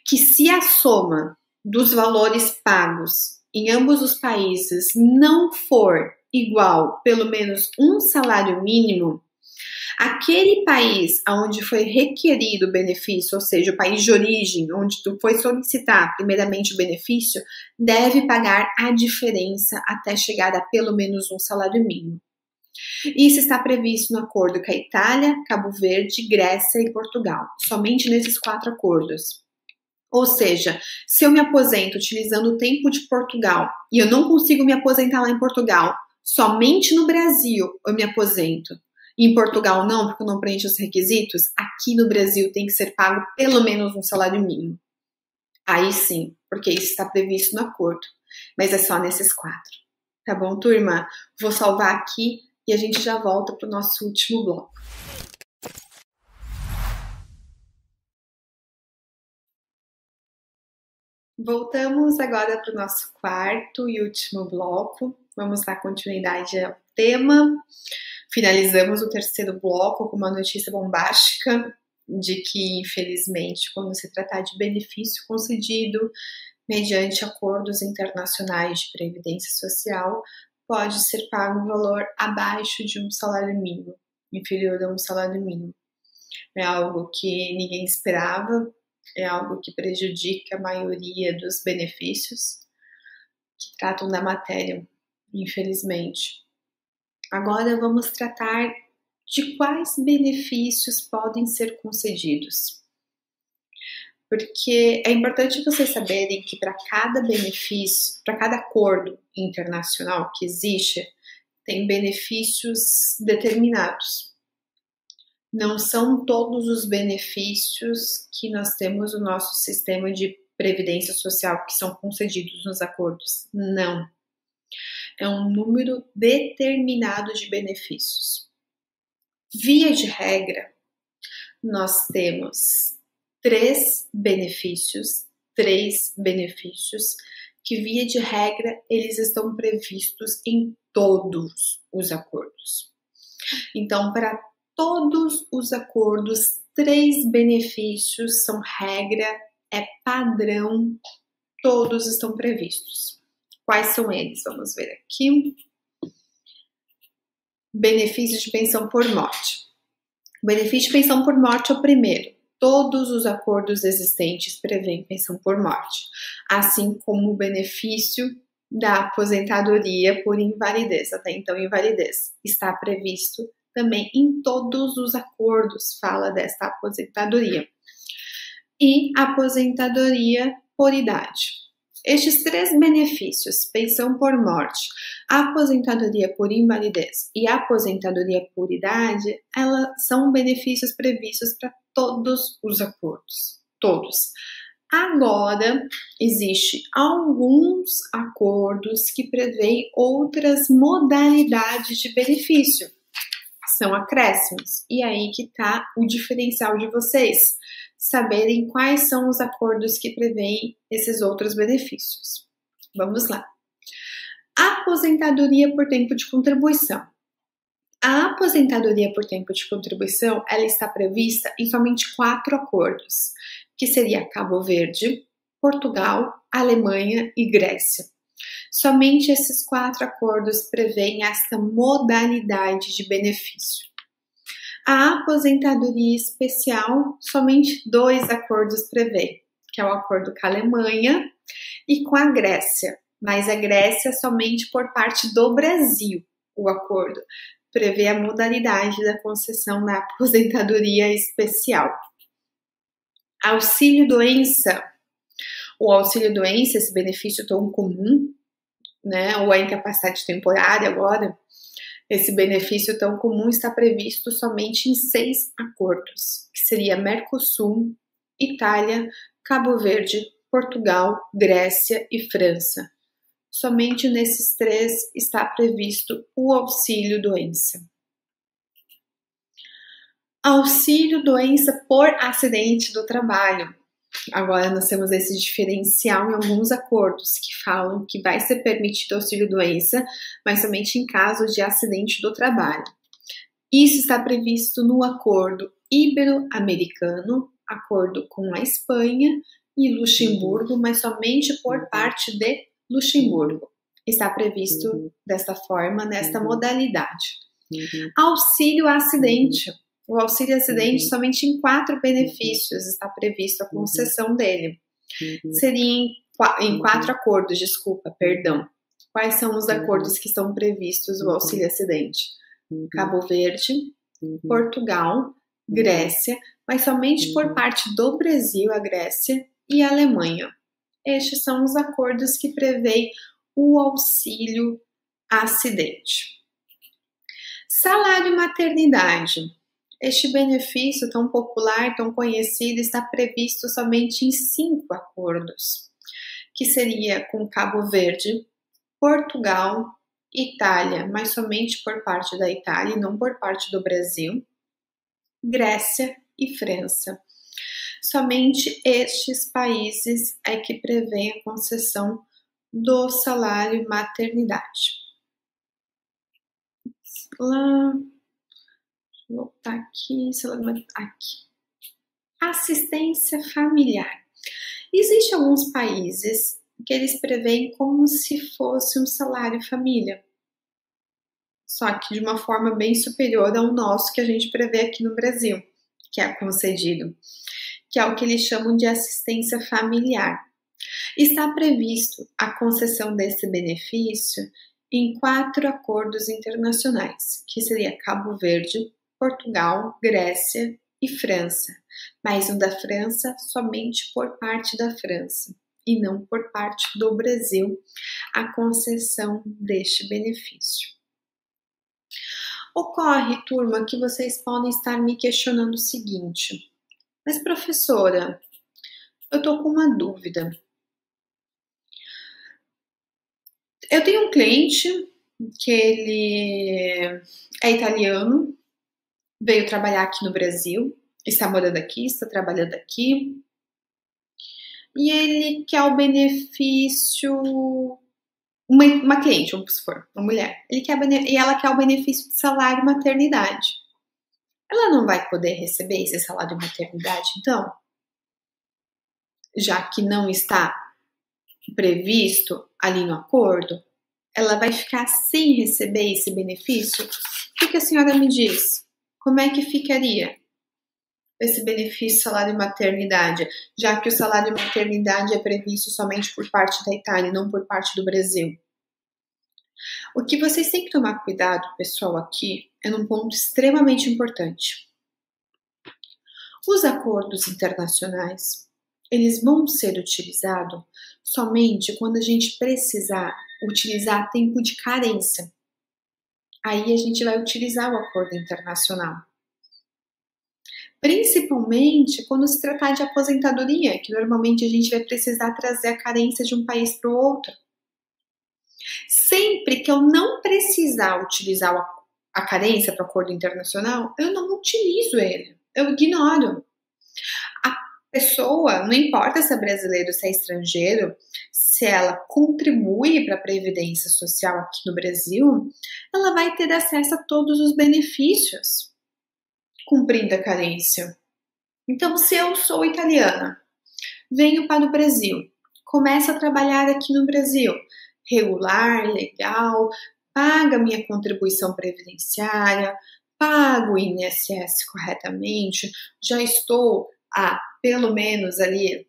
que se a soma dos valores pagos em ambos os países não for igual, pelo menos um salário mínimo, aquele país onde foi requerido o benefício, ou seja, o país de origem, onde tu foi solicitar primeiramente o benefício, deve pagar a diferença até chegar a pelo menos um salário mínimo. Isso está previsto no acordo com a Itália, Cabo Verde, Grécia e Portugal, somente nesses 4 acordos. Ou seja, se eu me aposento utilizando o tempo de Portugal e eu não consigo me aposentar lá em Portugal, somente no Brasil eu me aposento. E em Portugal não, porque eu não preencho os requisitos. Aqui no Brasil tem que ser pago pelo menos um salário mínimo. Aí sim, porque isso está previsto no acordo. Mas é só nesses 4. Tá bom, turma? Vou salvar aqui e a gente já volta para o nosso último bloco. Voltamos agora para o nosso quarto e último bloco, Vamos dar continuidade ao tema. Finalizamos o terceiro bloco com uma notícia bombástica de que, infelizmente, quando se tratar de benefício concedido mediante acordos internacionais de previdência social, pode ser pago um valor abaixo de um salário mínimo, inferior a um salário mínimo. É algo que ninguém esperava, é algo que prejudica a maioria dos benefícios que tratam da matéria, infelizmente. Agora vamos tratar de quais benefícios podem ser concedidos. Porque é importante vocês saberem que para cada benefício, para cada acordo internacional que existe, tem benefícios determinados. Não são todos os benefícios que nós temos no nosso sistema de previdência social que são concedidos nos acordos. Não. É um número determinado de benefícios. Via de regra, nós temos três benefícios que, via de regra, eles estão previstos em todos os acordos. Então, para todos os acordos, 3 benefícios são regra, é padrão, todos estão previstos. Quais são eles? Vamos ver aqui. Benefício de pensão por morte. O benefício de pensão por morte é o primeiro. Todos os acordos existentes prevêem pensão por morte, assim como o benefício da aposentadoria por invalidez, até então invalidez, está previsto também em todos os acordos, fala desta aposentadoria. E aposentadoria por idade. Estes 3 benefícios, pensão por morte, aposentadoria por invalidez e aposentadoria por idade, elas são benefícios previstos para todos os acordos, todos. Agora, existem alguns acordos que prevêem outras modalidades de benefício, são acréscimos, e aí que está o diferencial de vocês, saberem quais são os acordos que prevêem esses outros benefícios. Vamos lá. Aposentadoria por tempo de contribuição. A aposentadoria por tempo de contribuição, ela está prevista em somente 4 acordos, que seria Cabo Verde, Portugal, Alemanha e Grécia. Somente esses 4 acordos prevêem esta modalidade de benefício. A aposentadoria especial, somente 2 acordos prevê, que é o acordo com a Alemanha e com a Grécia, mas a Grécia somente por parte do Brasil. O acordo prevê a modalidade da concessão da aposentadoria especial. Auxílio-doença. O auxílio-doença, esse benefício tão comum, né, ou a incapacidade temporária agora, esse benefício tão comum está previsto somente em 6 acordos, que seria Mercosul, Itália, Cabo Verde, Portugal, Grécia e França. Somente nesses 3 está previsto o auxílio-doença. Auxílio-doença por acidente do trabalho. Agora nós temos esse diferencial em alguns acordos que falam que vai ser permitido auxílio-doença, mas somente em caso de acidente do trabalho. Isso está previsto no acordo ibero-americano, acordo com a Espanha e Luxemburgo, mas somente por parte de Luxemburgo. Está previsto desta forma, nesta modalidade. Auxílio-acidente. O auxílio-acidente, somente em 4 benefícios está previsto a concessão dele. Seria em 4 acordos, perdão. Quais são os acordos que estão previstos o auxílio-acidente? Cabo Verde, Portugal, Grécia, mas somente por parte do Brasil, a Grécia e a Alemanha. Estes são os acordos que prevêem o auxílio-acidente. Salário maternidade. Este benefício tão popular, tão conhecido, está previsto somente em 5 acordos, que seria com Cabo Verde, Portugal, Itália, mas somente por parte da Itália e não por parte do Brasil, Grécia e França. Somente estes países é que prevêem a concessão do salário maternidade. lá. Vou voltar aqui. Aqui. Assistência familiar. Existem alguns países que eles preveem como se fosse um salário família. Só que de uma forma bem superior ao nosso que a gente prevê aqui no Brasil, que é concedido, que é o que eles chamam de assistência familiar. Está previsto a concessão desse benefício em 4 acordos internacionais, que seria Cabo Verde, Portugal, Grécia e França, mas o da França somente por parte da França e não por parte do Brasil, a concessão deste benefício. Ocorre, turma, que vocês podem estar me questionando o seguinte: mas professora, eu tô com uma dúvida. Eu tenho um cliente que ele é italiano, veio trabalhar aqui no Brasil, está morando aqui, está trabalhando aqui, e ele quer o benefício. Uma cliente, vamos supor, uma mulher, e ela quer o benefício de salário maternidade. Ela não vai poder receber esse salário de maternidade, então? Já que não está previsto ali no acordo, ela vai ficar sem receber esse benefício? O que a senhora me diz? Como é que ficaria esse benefício salário maternidade, já que o salário maternidade é previsto somente por parte da Itália e não por parte do Brasil? O que vocês têm que tomar cuidado, pessoal, aqui é num ponto extremamente importante. Os acordos internacionais, eles vão ser utilizados somente quando a gente precisar utilizar tempo de carência. Aí a gente vai utilizar o acordo internacional. Principalmente quando se tratar de aposentadoria, que normalmente a gente vai precisar trazer a carência de um país para o outro. Sempre que eu não precisar utilizar a carência para o acordo internacional, eu não utilizo ele, eu ignoro. A pessoa, não importa se é brasileiro ou se é estrangeiro, se ela contribui para a Previdência Social aqui no Brasil, ela vai ter acesso a todos os benefícios, cumprindo a carência. Então, se eu sou italiana, venho para o Brasil, começo a trabalhar aqui no Brasil, regular, legal, paga minha contribuição previdenciária, pago o INSS corretamente, já estou há pelo menos ali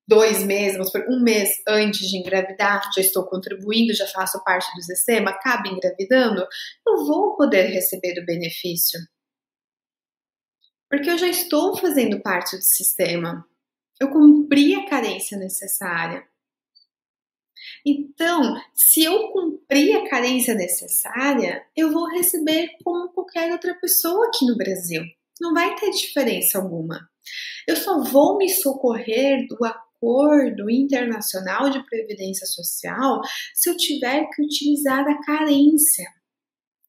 2 meses, um mês antes de engravidar, já estou contribuindo, já faço parte do sistema, acabo engravidando, eu vou poder receber o benefício. Porque eu já estou fazendo parte do sistema. Eu cumpri a carência necessária. Então, se eu cumprir a carência necessária, eu vou receber como qualquer outra pessoa aqui no Brasil. Não vai ter diferença alguma. Eu só vou me socorrer do acordo internacional de previdência social se eu tiver que utilizar a carência.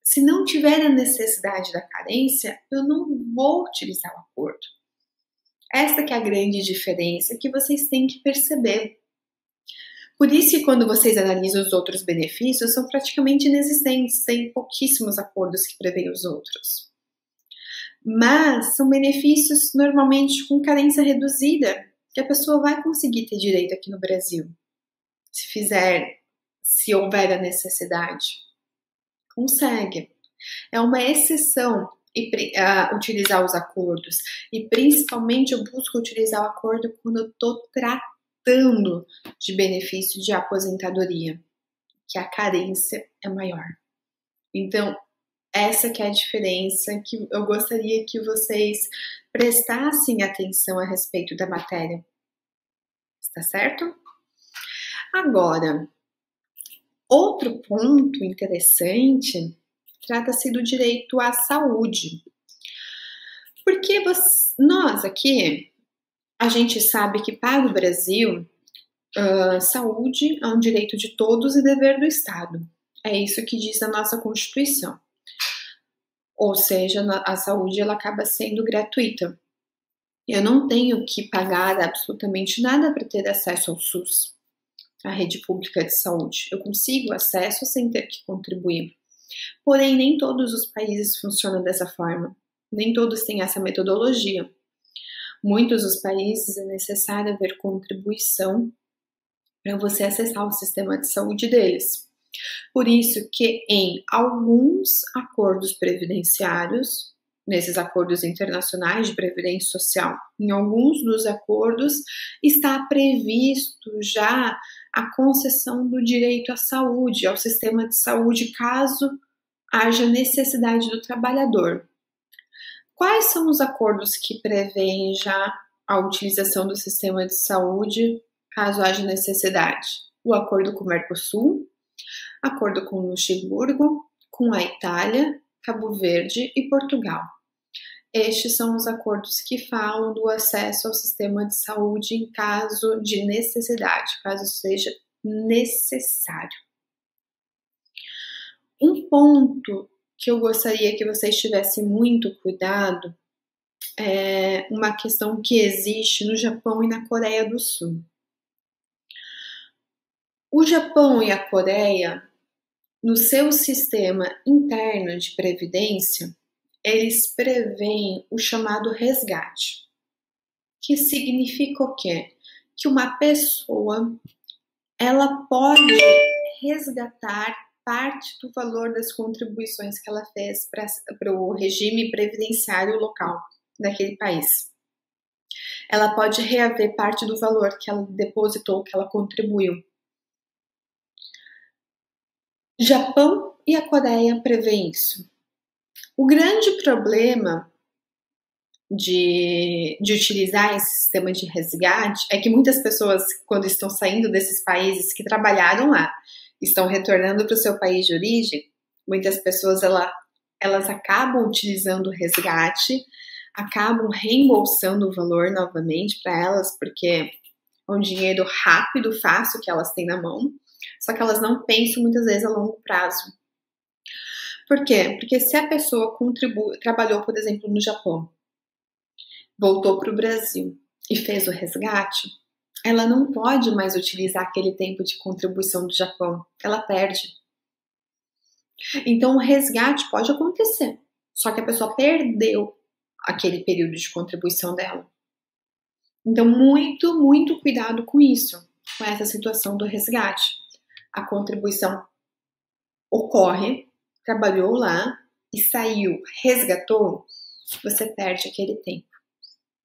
Se não tiver a necessidade da carência, eu não vou utilizar o acordo. Essa que é a grande diferença que vocês têm que perceber. Por isso que quando vocês analisam os outros benefícios, são praticamente inexistentes, tem pouquíssimos acordos que prevêem os outros. Mas são benefícios normalmente com carência reduzida, que a pessoa vai conseguir ter direito aqui no Brasil, se houver a necessidade. Consegue. É uma exceção utilizar os acordos, e principalmente eu busco utilizar o acordo quando eu estou tratando de benefício de aposentadoria, que a carência é maior. Então, essa que é a diferença que eu gostaria que vocês prestassem atenção a respeito da matéria. Está certo? Agora, outro ponto interessante trata-se do direito à saúde. Porque nós aqui, a gente sabe que para o Brasil, saúde é um direito de todos e dever do Estado. É isso que diz a nossa Constituição. Ou seja, a saúde ela acaba sendo gratuita. Eu não tenho que pagar absolutamente nada para ter acesso ao SUS, a rede pública de saúde. Eu consigo acesso sem ter que contribuir. Porém, nem todos os países funcionam dessa forma. Nem todos têm essa metodologia. Muitos dos países é necessário haver contribuição para você acessar o sistema de saúde deles. Por isso que em alguns acordos previdenciários, nesses acordos internacionais de previdência social, em alguns dos acordos está previsto já a concessão do direito à saúde, ao sistema de saúde, caso haja necessidade do trabalhador. Quais são os acordos que prevêem já a utilização do sistema de saúde, caso haja necessidade? O acordo com o Mercosul, acordo com o Luxemburgo, com a Itália, Cabo Verde e Portugal. Estes são os acordos que falam do acesso ao sistema de saúde em caso de necessidade, caso seja necessário. Um ponto que eu gostaria que vocês tivessem muito cuidado é uma questão que existe no Japão e na Coreia do Sul. O Japão e a Coreia, no seu sistema interno de previdência, eles preveem o chamado resgate, que significa o quê? Que uma pessoa, ela pode resgatar parte do valor das contribuições que ela fez para o regime previdenciário local daquele país. Ela pode reaver parte do valor que ela depositou, que ela contribuiu. Japão e a Coreia prevêem isso. O grande problema de utilizar esse sistema de resgate é que muitas pessoas, quando estão saindo desses países que trabalharam lá, estão retornando para o seu país de origem, muitas pessoas elas acabam utilizando o resgate, acabam reembolsando o valor novamente para elas, porque é um dinheiro rápido, fácil que elas têm na mão, só que elas não pensam muitas vezes a longo prazo. Por quê? Porque se a pessoa trabalhou, por exemplo, no Japão, voltou para o Brasil e fez o resgate, ela não pode mais utilizar aquele tempo de contribuição do Japão, ela perde. Então, o resgate pode acontecer, só que a pessoa perdeu aquele período de contribuição dela. Então, muito, muito cuidado com isso, com essa situação do resgate. A contribuição ocorre, trabalhou lá e saiu, resgatou, você perde aquele tempo.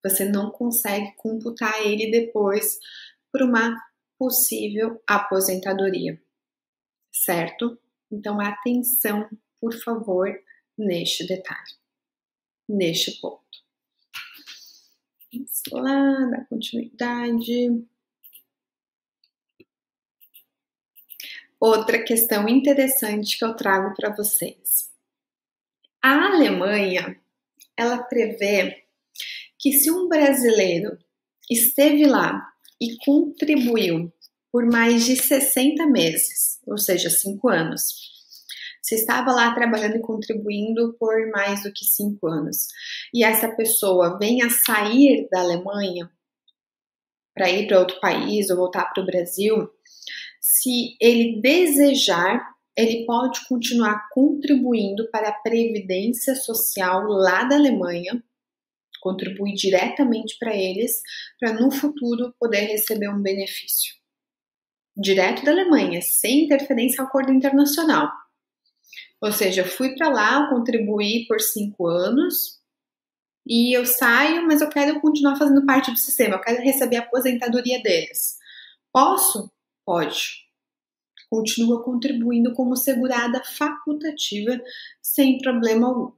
Você não consegue computar ele depois por uma possível aposentadoria, certo? Então, atenção, por favor, neste detalhe, neste ponto. Vamos lá, dar continuidade. Outra questão interessante que eu trago para vocês. A Alemanha, ela prevê que se um brasileiro esteve lá e contribuiu por mais de 60 meses, ou seja, 5 anos, se estava lá trabalhando e contribuindo por mais do que 5 anos, e essa pessoa venha sair da Alemanha para ir para outro país ou voltar para o Brasil, se ele desejar, ele pode continuar contribuindo para a Previdência Social lá da Alemanha, contribuir diretamente para eles, para no futuro poder receber um benefício. Direto da Alemanha, sem interferência ao acordo internacional. Ou seja, eu fui para lá, contribuí por 5 anos, e eu saio, mas eu quero continuar fazendo parte do sistema, eu quero receber a aposentadoria deles. Posso? Pode. Continua contribuindo como segurada facultativa, sem problema algum.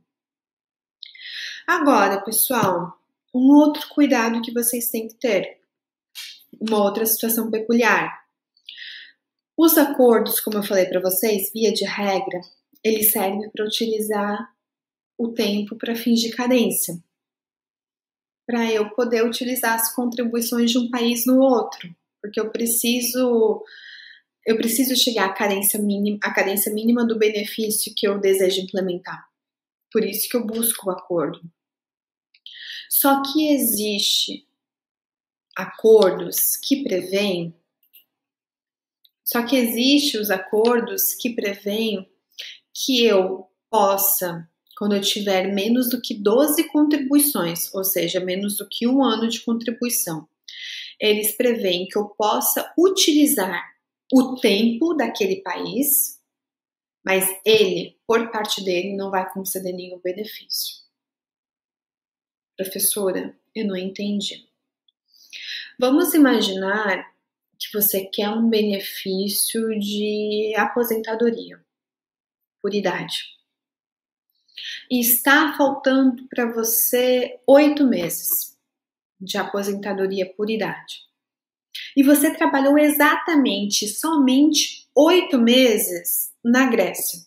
Agora, pessoal, um outro cuidado que vocês têm que ter. Uma outra situação peculiar. Os acordos, como eu falei para vocês, via de regra, eles servem para utilizar o tempo para fins de carência. Para eu poder utilizar as contribuições de um país no outro. Porque eu preciso chegar à carência mínima do benefício que eu desejo implementar. Por isso que eu busco o acordo. Só que existe os acordos que prevêem que eu possa, quando eu tiver menos do que 12 contribuições, ou seja, menos do que 1 ano de contribuição, eles preveem que eu possa utilizar o tempo daquele país, mas ele, por parte dele, não vai conceder nenhum benefício. Professora, eu não entendi. Vamos imaginar que você quer um benefício de aposentadoria por idade. E está faltando para você 8 meses de aposentadoria por idade. E você trabalhou exatamente, somente 8 meses na Grécia.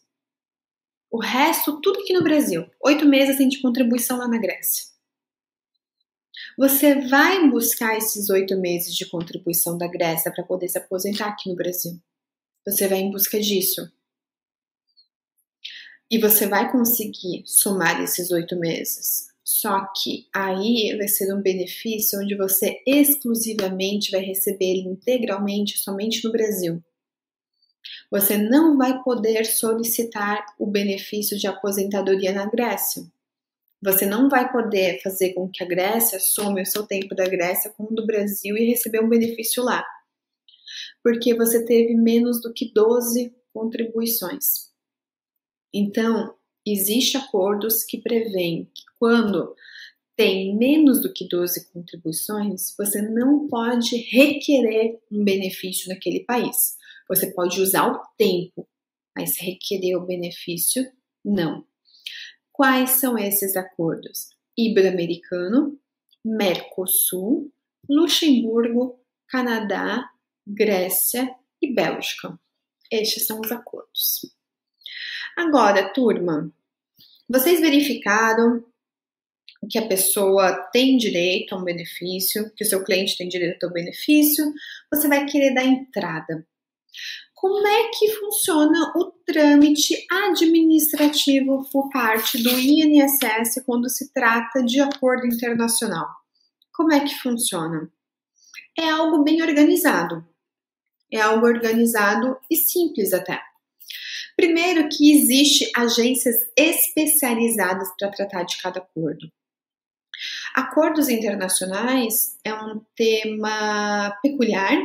O resto, tudo aqui no Brasil. 8 meses de contribuição lá na Grécia. Você vai buscar esses 8 meses de contribuição da Grécia para poder se aposentar aqui no Brasil. Você vai em busca disso. E você vai conseguir somar esses 8 meses. Só que aí vai ser um benefício onde você exclusivamente vai receber ele integralmente somente no Brasil. Você não vai poder solicitar o benefício de aposentadoria na Grécia. Você não vai poder fazer com que a Grécia some o seu tempo da Grécia com o do Brasil e receber um benefício lá. Porque você teve menos do que 12 contribuições. Então, existem acordos que prevêem que quando tem menos do que 12 contribuições, você não pode requerer um benefício naquele país. Você pode usar o tempo, mas requerer o benefício, não. Quais são esses acordos? Ibero-Americano, Mercosul, Luxemburgo, Canadá, Grécia e Bélgica. Estes são os acordos. Agora, turma, vocês verificaram que a pessoa tem direito a um benefício, que o seu cliente tem direito ao benefício, você vai querer dar entrada. Como é que funciona o trâmite administrativo por parte do INSS quando se trata de acordo internacional? Como é que funciona? É algo bem organizado. É algo organizado e simples até. Primeiro que existe agências especializadas para tratar de cada acordo. Acordos internacionais é um tema peculiar,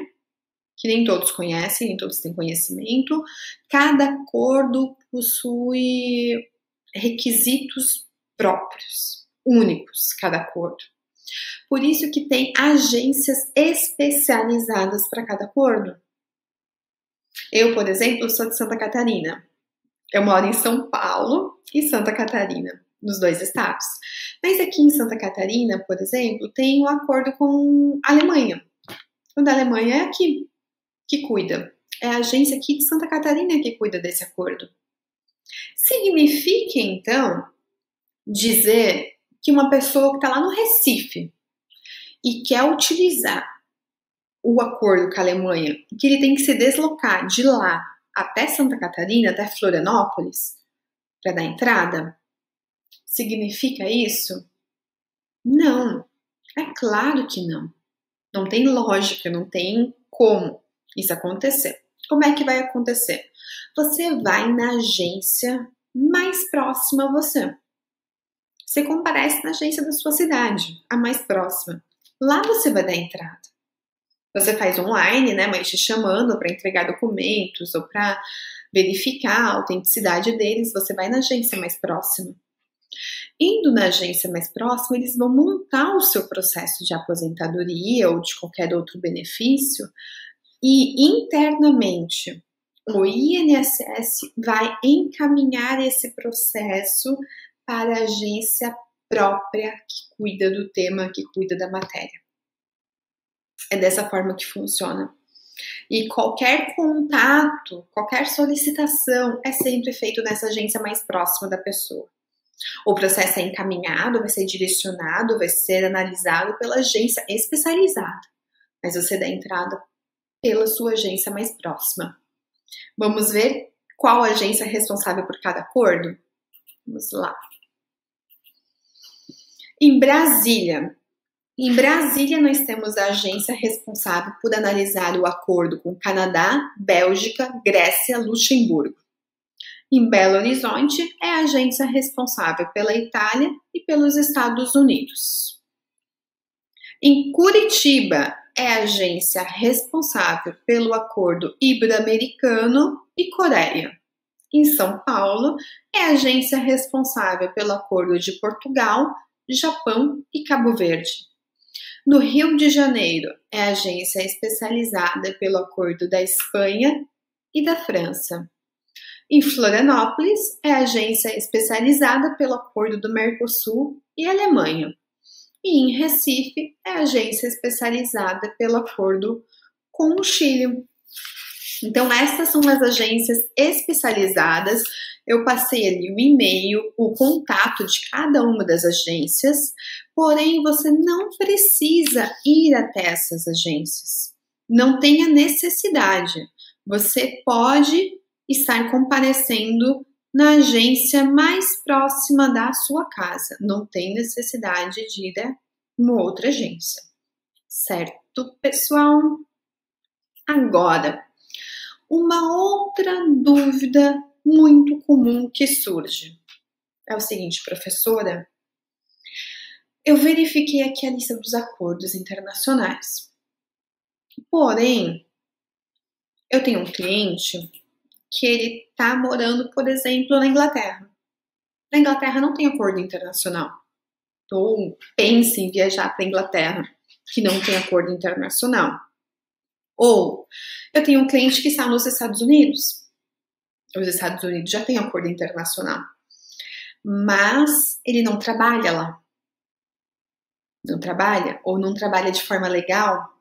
que nem todos conhecem, nem todos têm conhecimento. Cada acordo possui requisitos próprios, únicos, cada acordo. Por isso que tem agências especializadas para cada acordo. Eu, por exemplo, sou de Santa Catarina. Eu moro em São Paulo e Santa Catarina, nos 2 estados. Mas aqui em Santa Catarina, por exemplo, tem um acordo com a Alemanha. O da Alemanha é aqui que cuida. É a agência aqui de Santa Catarina que cuida desse acordo. Significa, então, dizer que uma pessoa que está lá no Recife e quer utilizar o acordo com a Alemanha, que ele tem que se deslocar de lá até Santa Catarina, até Florianópolis, para dar entrada? Significa isso? Não. É claro que não. Não tem lógica, não tem como isso acontecer. Como é que vai acontecer? Você vai na agência mais próxima a você. Você comparece na agência da sua cidade, a mais próxima. Lá você vai dar entrada. Você faz online, né, mas te chamando para entregar documentos ou para verificar a autenticidade deles, você vai na agência mais próxima. Indo na agência mais próxima, eles vão montar o seu processo de aposentadoria ou de qualquer outro benefício e internamente o INSS vai encaminhar esse processo para a agência própria que cuida do tema, que cuida da matéria. É dessa forma que funciona. E qualquer contato, qualquer solicitação é sempre feito nessa agência mais próxima da pessoa. O processo é encaminhado, vai ser direcionado, vai ser analisado pela agência especializada. Mas você dá entrada pela sua agência mais próxima. Vamos ver qual agência é responsável por cada acordo? Vamos lá. Em Brasília, nós temos a agência responsável por analisar o acordo com Canadá, Bélgica, Grécia, Luxemburgo. Em Belo Horizonte, é a agência responsável pela Itália e pelos Estados Unidos. Em Curitiba, é a agência responsável pelo Acordo Ibero-Americano e Coreia. Em São Paulo, é a agência responsável pelo Acordo de Portugal, Japão e Cabo Verde. No Rio de Janeiro, é a agência especializada pelo Acordo da Espanha e da França. Em Florianópolis, é a agência especializada pelo Acordo do Mercosul e Alemanha. E em Recife, é a agência especializada pelo acordo com o Chile. Então, essas são as agências especializadas. Eu passei ali o e-mail, o contato de cada uma das agências, porém, você não precisa ir até essas agências. Não tenha necessidade. Você pode estar comparecendo na agência mais próxima da sua casa. Não tem necessidade de ir a uma outra agência. Certo, pessoal? Agora, uma outra dúvida muito comum que surge é o seguinte, professora, eu verifiquei aqui a lista dos acordos internacionais. Porém, eu tenho um cliente que ele está morando, por exemplo, na Inglaterra. Na Inglaterra não tem acordo internacional. Ou pense em viajar para a Inglaterra, que não tem acordo internacional. Ou eu tenho um cliente que está nos Estados Unidos. Os Estados Unidos já têm acordo internacional. Mas ele não trabalha lá. Não trabalha, ou não trabalha de forma legal,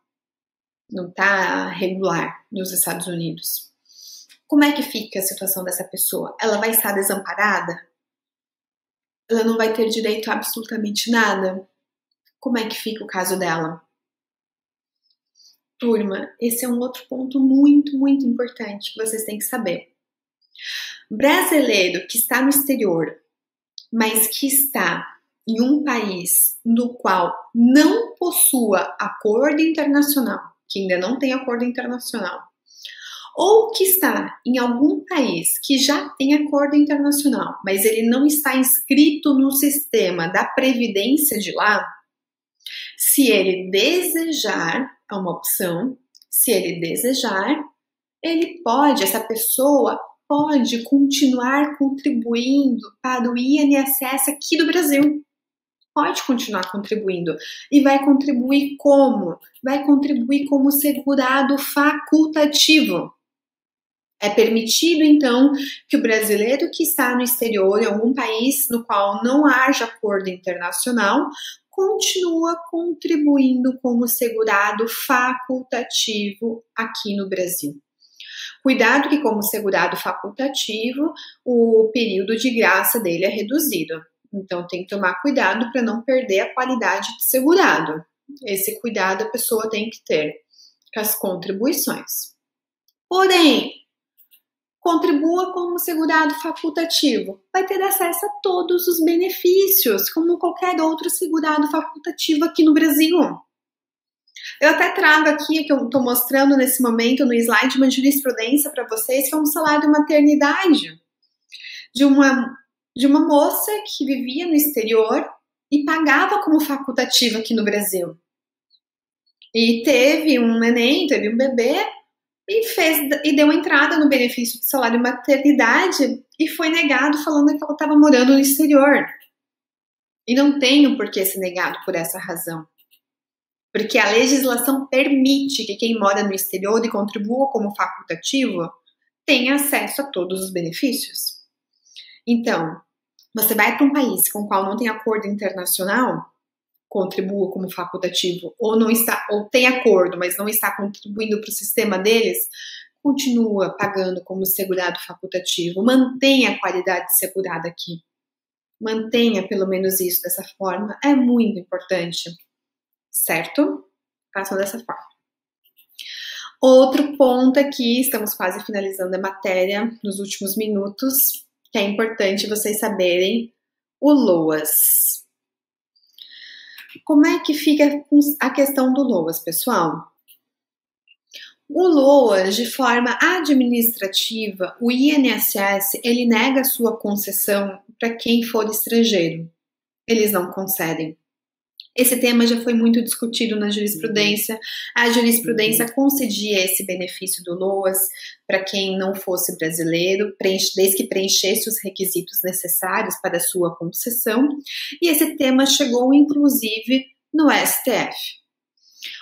não está regular nos Estados Unidos. Como é que fica a situação dessa pessoa? Ela vai estar desamparada? Ela não vai ter direito a absolutamente nada? Como é que fica o caso dela? Turma, esse é um outro ponto muito, muito importante que vocês têm que saber. Brasileiro que está no exterior, mas que está em um país no qual não possua acordo internacional, que ainda não tem acordo internacional, ou que está em algum país que já tem acordo internacional, mas ele não está inscrito no sistema da previdência de lá, se ele desejar, é uma opção, se ele desejar, essa pessoa pode continuar contribuindo para o INSS aqui do Brasil. Pode continuar contribuindo. E vai contribuir como? Vai contribuir como segurado facultativo. É permitido, então, que o brasileiro que está no exterior, em algum país no qual não haja acordo internacional, continua contribuindo como segurado facultativo aqui no Brasil. Cuidado que, como segurado facultativo, o período de graça dele é reduzido. Então, tem que tomar cuidado para não perder a qualidade de segurado. Esse cuidado a pessoa tem que ter com as contribuições. Porém, contribua como segurado facultativo. Vai ter acesso a todos os benefícios, como qualquer outro segurado facultativo aqui no Brasil. Eu até trago aqui, que eu estou mostrando nesse momento no slide, uma jurisprudência para vocês, que é um salário maternidade de uma moça que vivia no exterior e pagava como facultativo aqui no Brasil. E teve um neném, teve um bebê, e deu entrada no benefício de salário maternidade e foi negado falando que ela estava morando no exterior. E não tem por que ser negado por essa razão. Porque a legislação permite que quem mora no exterior e contribua como facultativo tenha acesso a todos os benefícios. Então, você vai para um país com o qual não tem acordo internacional, contribua como facultativo, ou tem acordo, mas não está contribuindo para o sistema deles, continua pagando como segurado facultativo. Mantenha a qualidade de segurado aqui. Mantenha pelo menos isso dessa forma. É muito importante. Certo? Façam dessa forma. Outro ponto aqui, estamos quase finalizando a matéria nos últimos minutos, que é importante vocês saberem, o LOAS. Como é que fica a questão do LOAS, pessoal? O LOAS, de forma administrativa, o INSS, ele nega a sua concessão para quem for estrangeiro. Eles não concedem. Esse tema já foi muito discutido na jurisprudência. A jurisprudência concedia esse benefício do LOAS para quem não fosse brasileiro, desde que preenchesse os requisitos necessários para a sua concessão. E esse tema chegou, inclusive, no STF.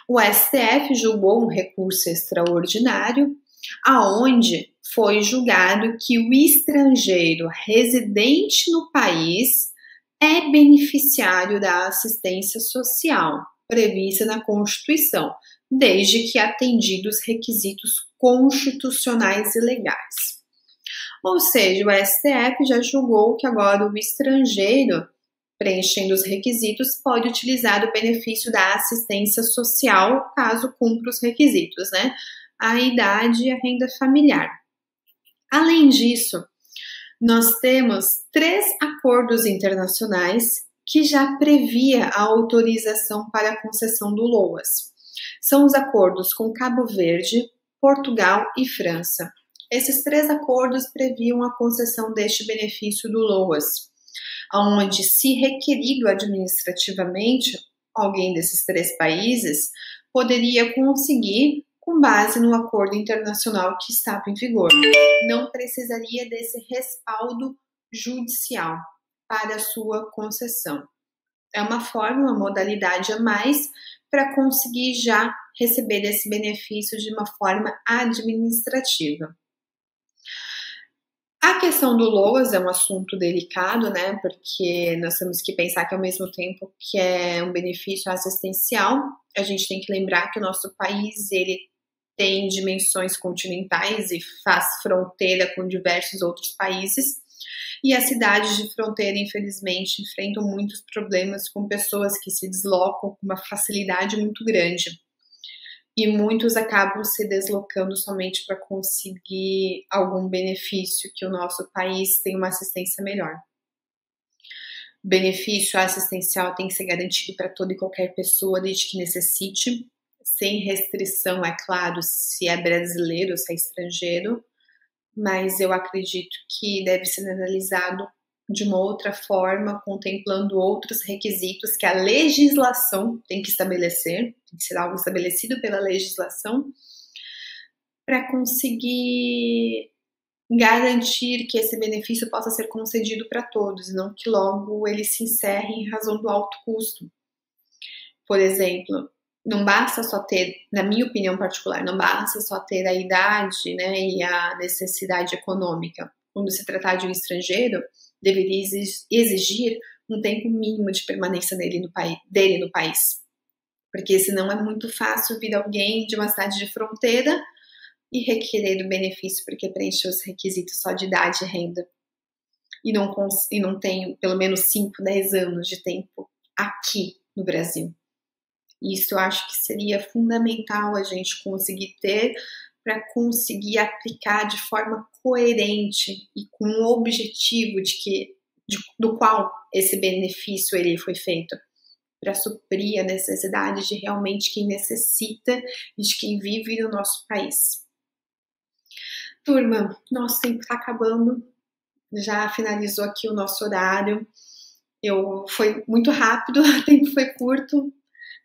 O STF julgou um recurso extraordinário, aonde foi julgado que o estrangeiro residente no país é beneficiário da assistência social prevista na Constituição, desde que atendidos requisitos constitucionais e legais. Ou seja, o STF já julgou que agora o estrangeiro, preenchendo os requisitos, pode utilizar o benefício da assistência social caso cumpra os requisitos, né? A idade e a renda familiar. Além disso, nós temos 3 acordos internacionais que já previa a autorização para a concessão do LOAS. São os acordos com Cabo Verde, Portugal e França. Esses 3 acordos previam a concessão deste benefício do LOAS, onde, se requerido administrativamente, alguém desses 3 países poderia conseguir com base no acordo internacional que estava em vigor. Não precisaria desse respaldo judicial para a sua concessão. É uma forma, uma modalidade a mais para conseguir já receber esse benefício de uma forma administrativa. A questão do LOAS é um assunto delicado, né? Porque nós temos que pensar que, ao mesmo tempo que é um benefício assistencial, a gente tem que lembrar que o nosso país, ele tem dimensões continentais e faz fronteira com diversos outros países. E as cidades de fronteira, infelizmente, enfrentam muitos problemas com pessoas que se deslocam com uma facilidade muito grande. E muitos acabam se deslocando somente para conseguir algum benefício, que o nosso país tem uma assistência melhor. O benefício assistencial tem que ser garantido para toda e qualquer pessoa, desde que necessite, sem restrição, é claro, se é brasileiro ou se é estrangeiro, mas eu acredito que deve ser analisado de uma outra forma, contemplando outros requisitos que a legislação tem que estabelecer, tem que ser algo estabelecido pela legislação, para conseguir garantir que esse benefício possa ser concedido para todos, e não que logo ele se encerre em razão do alto custo. Por exemplo, não basta só ter, na minha opinião particular, não basta só ter a idade, né, e a necessidade econômica. Quando se tratar de um estrangeiro, deveria exigir um tempo mínimo de permanência dele no país. Porque senão é muito fácil vir alguém de uma cidade de fronteira e requerer o benefício porque preencheu os requisitos só de idade e renda. E não tem pelo menos 5, 10 anos de tempo aqui no Brasil. Isso eu acho que seria fundamental a gente conseguir ter para conseguir aplicar de forma coerente e com o objetivo do qual esse benefício ele foi feito, para suprir a necessidade de realmente quem necessita e de quem vive no nosso país. Turma, nosso tempo está acabando, já finalizou aqui o nosso horário. Foi muito rápido, o tempo foi curto.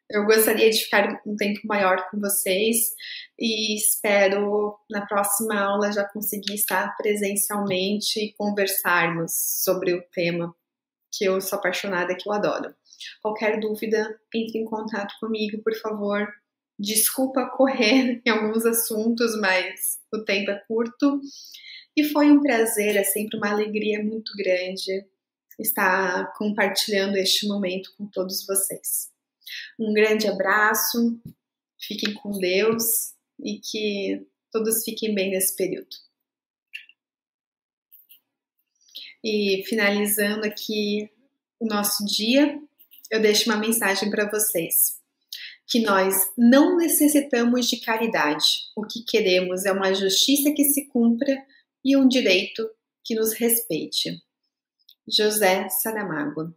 Eu gostaria de ficar um tempo maior com vocês e espero na próxima aula já conseguir estar presencialmente e conversarmos sobre o tema que eu sou apaixonada, que eu adoro. Qualquer dúvida, entre em contato comigo, por favor. Desculpa correr em alguns assuntos, mas o tempo é curto. E foi um prazer, é sempre uma alegria muito grande estar compartilhando este momento com todos vocês. Um grande abraço, fiquem com Deus e que todos fiquem bem nesse período. E finalizando aqui o nosso dia, eu deixo uma mensagem para vocês, que nós não necessitamos de caridade. O que queremos é uma justiça que se cumpra e um direito que nos respeite. José Saramago.